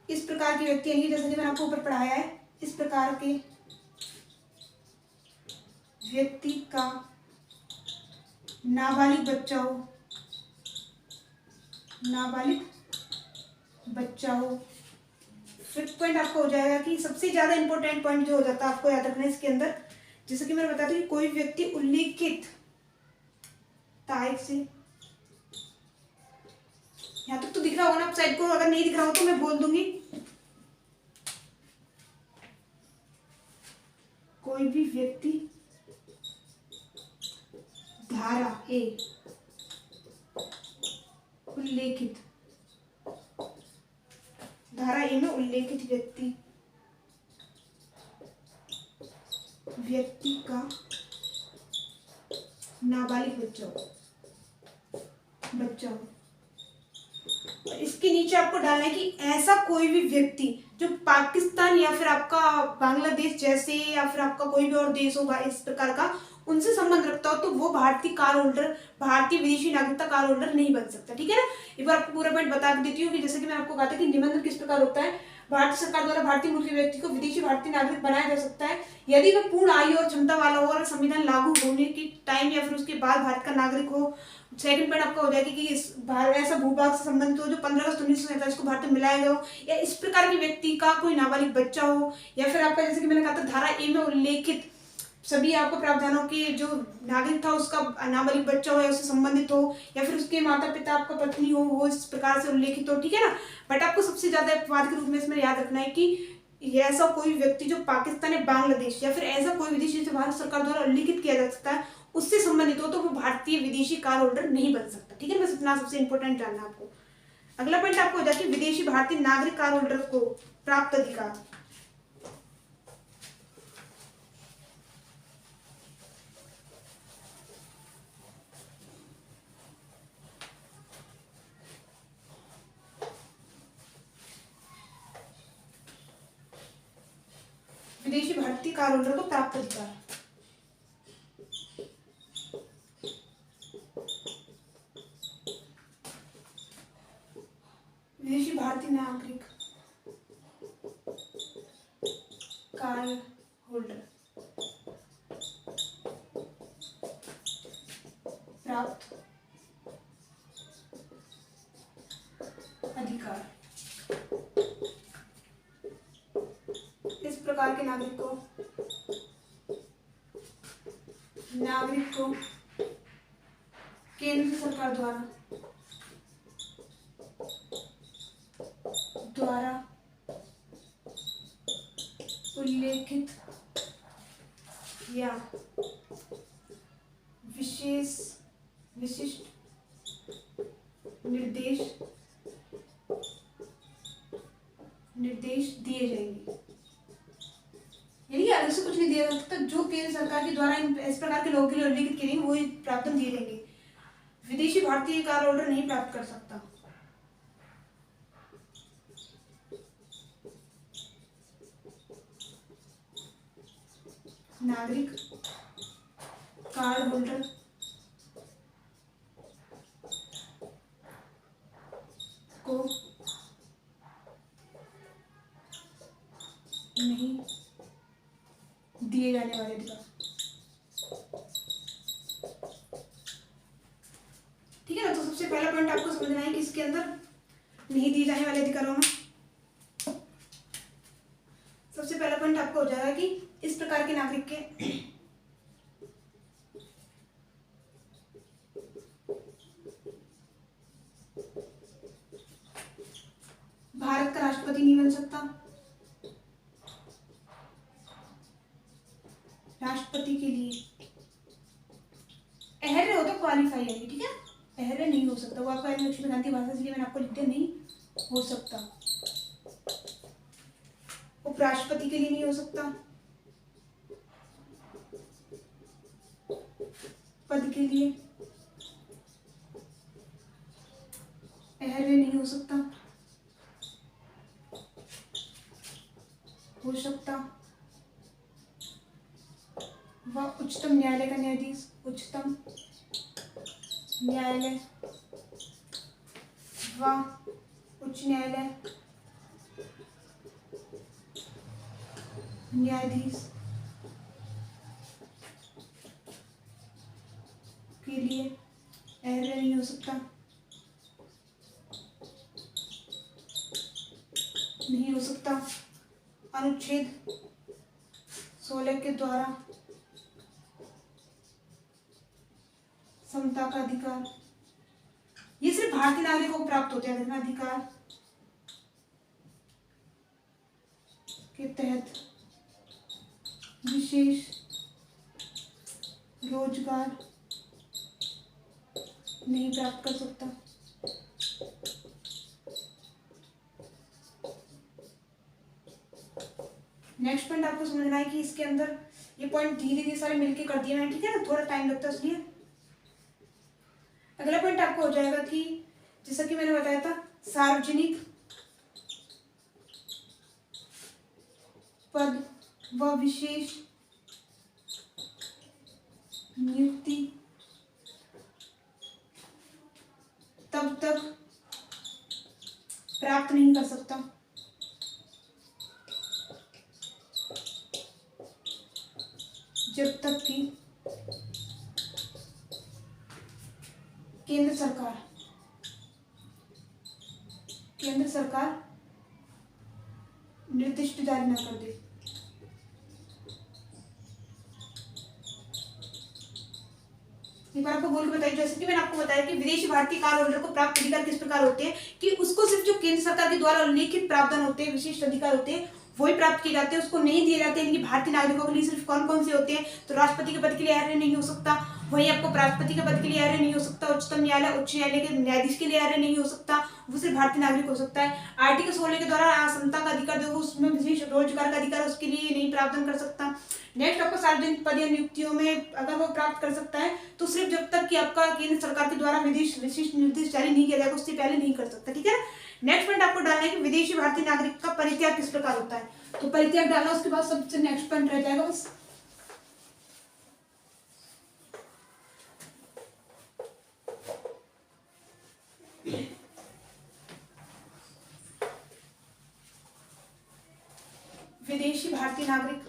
इस प्रकार के व्यक्ति, यानी जैसे कि मैंने आपको ऊपर पढ़ाया है, इस प्रकार के व्यक्ति का नाबालिग बच्चा हो, नाबालिग बच्चा हो। फिफ्थ पॉइंट आपको हो जाएगा कि सबसे ज्यादा इंपॉर्टेंट पॉइंट जो हो जाता है आपको याद रखना है इसके अंदर, जैसे कि मैंने बताया था कि कोई व्यक्ति उल्लेखित तारीख से, यहां तक तो दिख रहा होगा ना आप साइड को, अगर नहीं दिख रहा हो तो मैं बोल दूंगी। कोई भी व्यक्ति धारा ए उल्लेखित, धारा ए में उल्लेखित व्यक्ति का नाबालिग बच्चा हो। और इसके नीचे आपको डालना है कि ऐसा कोई भी व्यक्ति जो पाकिस्तान या फिर आपका बांग्लादेश जैसे या फिर आपका कोई भी और देश होगा इस प्रकार का, उनसे संबंध रखता हो तो वो भारतीय कार होल्डर, भारतीय विदेशी नागरिकता कार होल्डर नहीं बन सकता। ठीक है ना, एक बार आपको पूरा पॉइंट बता देती हूँ कि जैसे कि मैं आपको कहा था कि निबंधन किस प्रकार होता है। भारतीय सरकार द्वारा भारतीय मूल के व्यक्ति को विदेशी भारतीय नागरिक बनाया जा सकता है यदि वह पूर्ण आयु और क्षमता वाला हो और संविधान लागू होने के टाइम या फिर उसके बाद भारत का नागरिक हो। सेकंड पॉइंट आपका हो जाएगा कि ऐसा भूभाग से संबंधित हो जो 15 अगस्त 1947 को भारत में मिलाया गया हो, या इस प्रकार के व्यक्ति का कोई नाबालिग बच्चा हो, या फिर आपका जैसे कि मैंने कहा था धारा ए में उल्लेखित सभी आपको प्रावधानों के जो नागरिक था उसका नाबालिग बच्चा हो या उससे संबंधित हो, या फिर उसके माता पिता आपका पत्नी हो वो इस प्रकार से उल्लेखित हो। ठीक है ना, बट आपको सबसे ज्यादा अपवाद के रूप में इसमें याद रखना है कि ऐसा कोई व्यक्ति जो पाकिस्तान या बांग्लादेश या फिर ऐसा कोई विदेशी जो भारत सरकार द्वारा उल्लेखित किया जा सकता है उससे संबंधित हो तो वो भारतीय विदेशी कार होल्डर नहीं बन सकता। ठीक है, बस इतना सबसे इंपॉर्टेंट जानना आपको। अगला पॉइंट आपको हो जाए कि विदेशी भारतीय नागरिक कार होल्डर को प्राप्त अधिकार। विदेशी भारतीय कार होल्डर को प्राप्त अधिकार, विदेशी भारतीय नागरिक कार होल्डर प्राप्त अधिकार, इस प्रकार के नागरिक को केंद्र सरकार द्वारा उल्लेखित या विशिष्ट निर्देश दिए जाएंगे, यानी अलग से कुछ नहीं दिया जा सकता, जो केंद्र सरकार के द्वारा इस प्रकार के लोगों के लिए उल्लेखित किए वो प्रावधान दिए जाएंगे। विदेशी भारतीय कार होल्डर नहीं प्राप्त कर सकता। नागरिक कार्ड होल्डर को नहीं दिए जाने वाले अधिकार। ठीक है ना, तो सबसे पहला पॉइंट आपको समझना है कि इसके अंदर नहीं दिए जाने वाले अधिकारों में सबसे पहला पॉइंट आपको हो जाएगा कि इस प्रकार के नागरिक के भारत का राष्ट्रपति नहीं बन सकता, राष्ट्रपति के लिए अहर्य हो तो क्वालिफाई है। ठीक है, अहर्य नहीं हो सकता, वो आपका लक्ष्मी गांधी भाषा इसलिए मैंने आपको लिख दिया नहीं हो सकता। उपराष्ट्रपति के लिए नहीं हो सकता, पद के लिए अहर्य नहीं हो सकता, हो सकता वह उच्चतम न्यायालय का न्यायाधीश, उच्चतम न्यायालय व उच्च न्यायालय न्यायाधीश के लिए अहर्य नहीं हो सकता, नहीं हो सकता। अनुच्छेद 16 के द्वारा समता का अधिकार, ये सिर्फ भारतीय नागरिकों को प्राप्त होते हैं। अधिकार के तहत विशेष रोजगार नहीं प्राप्त कर सकता। नेक्स्ट पॉइंट आपको समझना है कि इसके अंदर ये पॉइंट धीरे धीरे सारे मिलके कर दिए मैंने, ठीक है ना, थोड़ा टाइम लगता है इसलिए। अगला पॉइंट आपको हो जाएगा कि जैसा कि मैंने बताया था, सार्वजनिक पद व विशेष नियुक्ति तब तक प्राप्त नहीं कर सकता जब तक कि केंद्र सरकार निर्दिष्ट जारी न कर दे। एक बार आपको बोल के बताइए, जैसे कि मैंने आपको बताया कि विदेशी भारतीय कार्ड होल्डर को प्राप्त अधिकार किस प्रकार होते हैं कि उसको सिर्फ जो केंद्र सरकार के द्वारा उल्लेखित प्रावधान होते हैं, विशिष्ट अधिकार होते हैं, वही प्राप्त किए जाते हैं, उसको नहीं दिए जाते हैं। इनकी भारतीय नागरिकों के लिए सिर्फ कौन कौन से होते हैं, तो राष्ट्रपति के पद के लिए अहर्य नहीं हो सकता, वही आपको राष्ट्रपति के पद के लिए अहर्य नहीं हो सकता, उच्चतम न्यायालय उच्च न्यायालय के न्यायाधीश के लिए अहर्य नहीं हो सकता, वो सिर्फ भारतीय नागरिक हो सकता है। आर्टिकल 16 के द्वारा समता का अधिकार जो उसमें विशेष रोजगार का अधिकार उसके लिए नहीं प्रावधान कर सकता। नेक्स्ट आपको सार्वजनिक पद या नियुक्तियों में अगर वो प्राप्त कर सकता है तो सिर्फ जब तक कि आपका केंद्र सरकार के द्वारा विशिष्ट निर्देश जारी नहीं किया जाएगा उससे पहले नहीं कर सकता, ठीक है। नेक्स्ट पॉइंट आपको डालना है कि विदेशी भारतीय नागरिक का परित्याग किस प्रकार होता है, तो परित्याग डालना, उसके बाद सबसे नेक्स्ट पॉइंट रह जाएगा बस। विदेशी भारतीय नागरिक,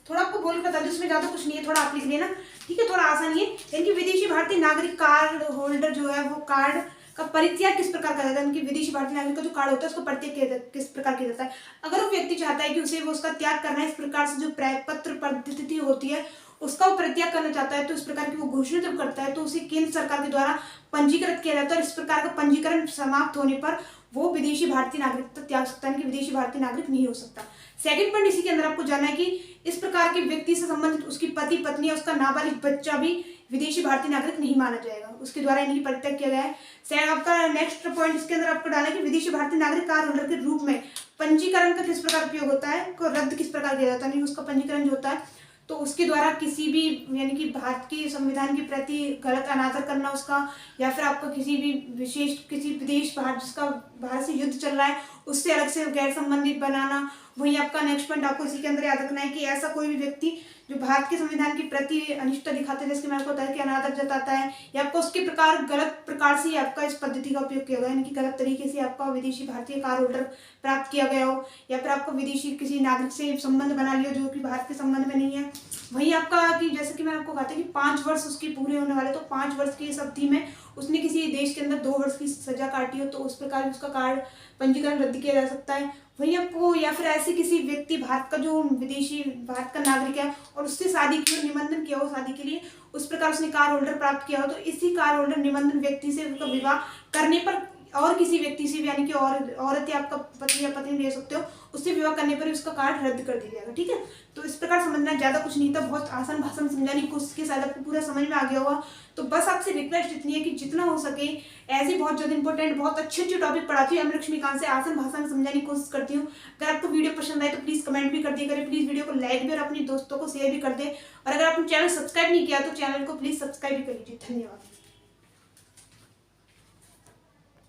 थोड़ा आपको बोल के बता दूं, इसमें ज्यादा कुछ नहीं है, थोड़ा आप लिख लेना, ठीक है, थोड़ा आसान ही है। यानी विदेशी भारतीय नागरिक कार्ड होल्डर जो है वो कार्ड का परित्याग किस प्रकार किया जाता है, उनकी विदेशी भारतीय नागरिक का जो कार्ड होता है उसको परित्याग किस प्रकार किया जाता है। अगर वो व्यक्ति चाहता है कि उसे वो उसका त्याग करना है, इस प्रकार से जो पत्र पद्धति होती है उसका वो परित्याग करना चाहता है, तो इस प्रकार की वो घोषणा जब करता है तो उसे केंद्र सरकार के द्वारा पंजीकृत किया जाता है, और इस प्रकार का पंजीकरण समाप्त होने पर वो विदेशी भारतीय नागरिकता त्याग सकता है, कि विदेशी भारतीय नागरिक नहीं हो सकता। सेकंड पॉइंट इसी के अंदर आपको जानना है कि इस प्रकार के व्यक्ति से संबंधित उसकी पति पत्नी या उसका नाबालिग बच्चा भी विदेशी भारतीय नागरिक नहीं माना जाएगा, उसके द्वारा इन्हीं परित्याग किया गया है। आपका नेक्स्ट पॉइंट इसके अंदर आपको डालना है कि विदेशी भारतीय नागरिक कार्ड होल्डर के रूप में पंजीकरण का किस प्रकार उपयोग होता है, को रद्द किस प्रकार किया जाता है, नहीं उसका पंजीकरण जो होता है तो उसके द्वारा किसी भी यानी कि भारत के संविधान के प्रति गलत अनादर करना उसका, या फिर आपका किसी भी विशेष किसी विदेश जिसका भारत से युद्ध चल रहा है उससे अलग से गैर संबंधित बनाना। वही आपका नेक्स्ट पॉइंट आपको इसी के अंदर याद रखना है कि ऐसा कोई भी व्यक्ति जो भारत के संविधान के प्रति अनिष्ट दिखाते हैं, जैसे मैंने आपको बताया कि अनादर जताता है या आपको उसके प्रकार गलत प्रकार से आपका इस पद्धति का उपयोग किया गया, यानी कि गलत तरीके से आपका विदेशी भारतीय कार्ड होल्डर प्राप्त किया गया हो, या फिर आपको विदेशी किसी नागरिक से संबंध बना लिया जो कि भारत के संबंध में नहीं है। वही आपका कि जैसे कि मैंने आपको कहा था कि 5 वर्ष उसके पूरे होने वाले, तो 5 वर्ष की इस अवधि में उसने किसी देश के अंदर 2 वर्ष की सजा काटी हो तो उस प्रकार उसका कार्ड पंजीकरण रद्द किया जा सकता है। वही आपको या फिर ऐसे किसी व्यक्ति भारत का जो विदेशी भारत का नागरिक है और उससे शादी की निबंधन किया हो शादी के लिए, उस प्रकार उसने कार्ड होल्डर प्राप्त किया हो तो इसी कार्ड होल्डर निबंधन व्यक्ति से उसका विवाह करने पर और किसी व्यक्ति से यानी कि औरत या आपका पति या पत्नी ले सकते हो, उससे विवाह करने पर उसका कार्ड रद्द कर दिया जाएगा, ठीक है। तो इस प्रकार समझना, ज्यादा कुछ नहीं था, बहुत आसान भाषा में समझाने की कोशिश की, शायद आपको पूरा समझ में आ गया होगा। तो बस आपसे रिक्वेस्ट इतनी है कि जितना हो सके ऐसे बहुत ज्यादा इंपॉर्टेंट बहुत अच्छे टॉपिक पढ़ाती हूँ लक्ष्मीकांत से, आसान भाषा में समझाने की कोशिश करती हूँ। अगर आपको वीडियो पसंद आए तो प्लीज कमेंट भी कर दिया करें, प्लीज वीडियो को लाइक भी और अपने दोस्तों को शेयर भी कर दे, और अगर आपने चैनल सब्सक्राइब नहीं किया तो चैनल को प्लीज सब्सक्राइब भी कर लीजिए। धन्यवाद।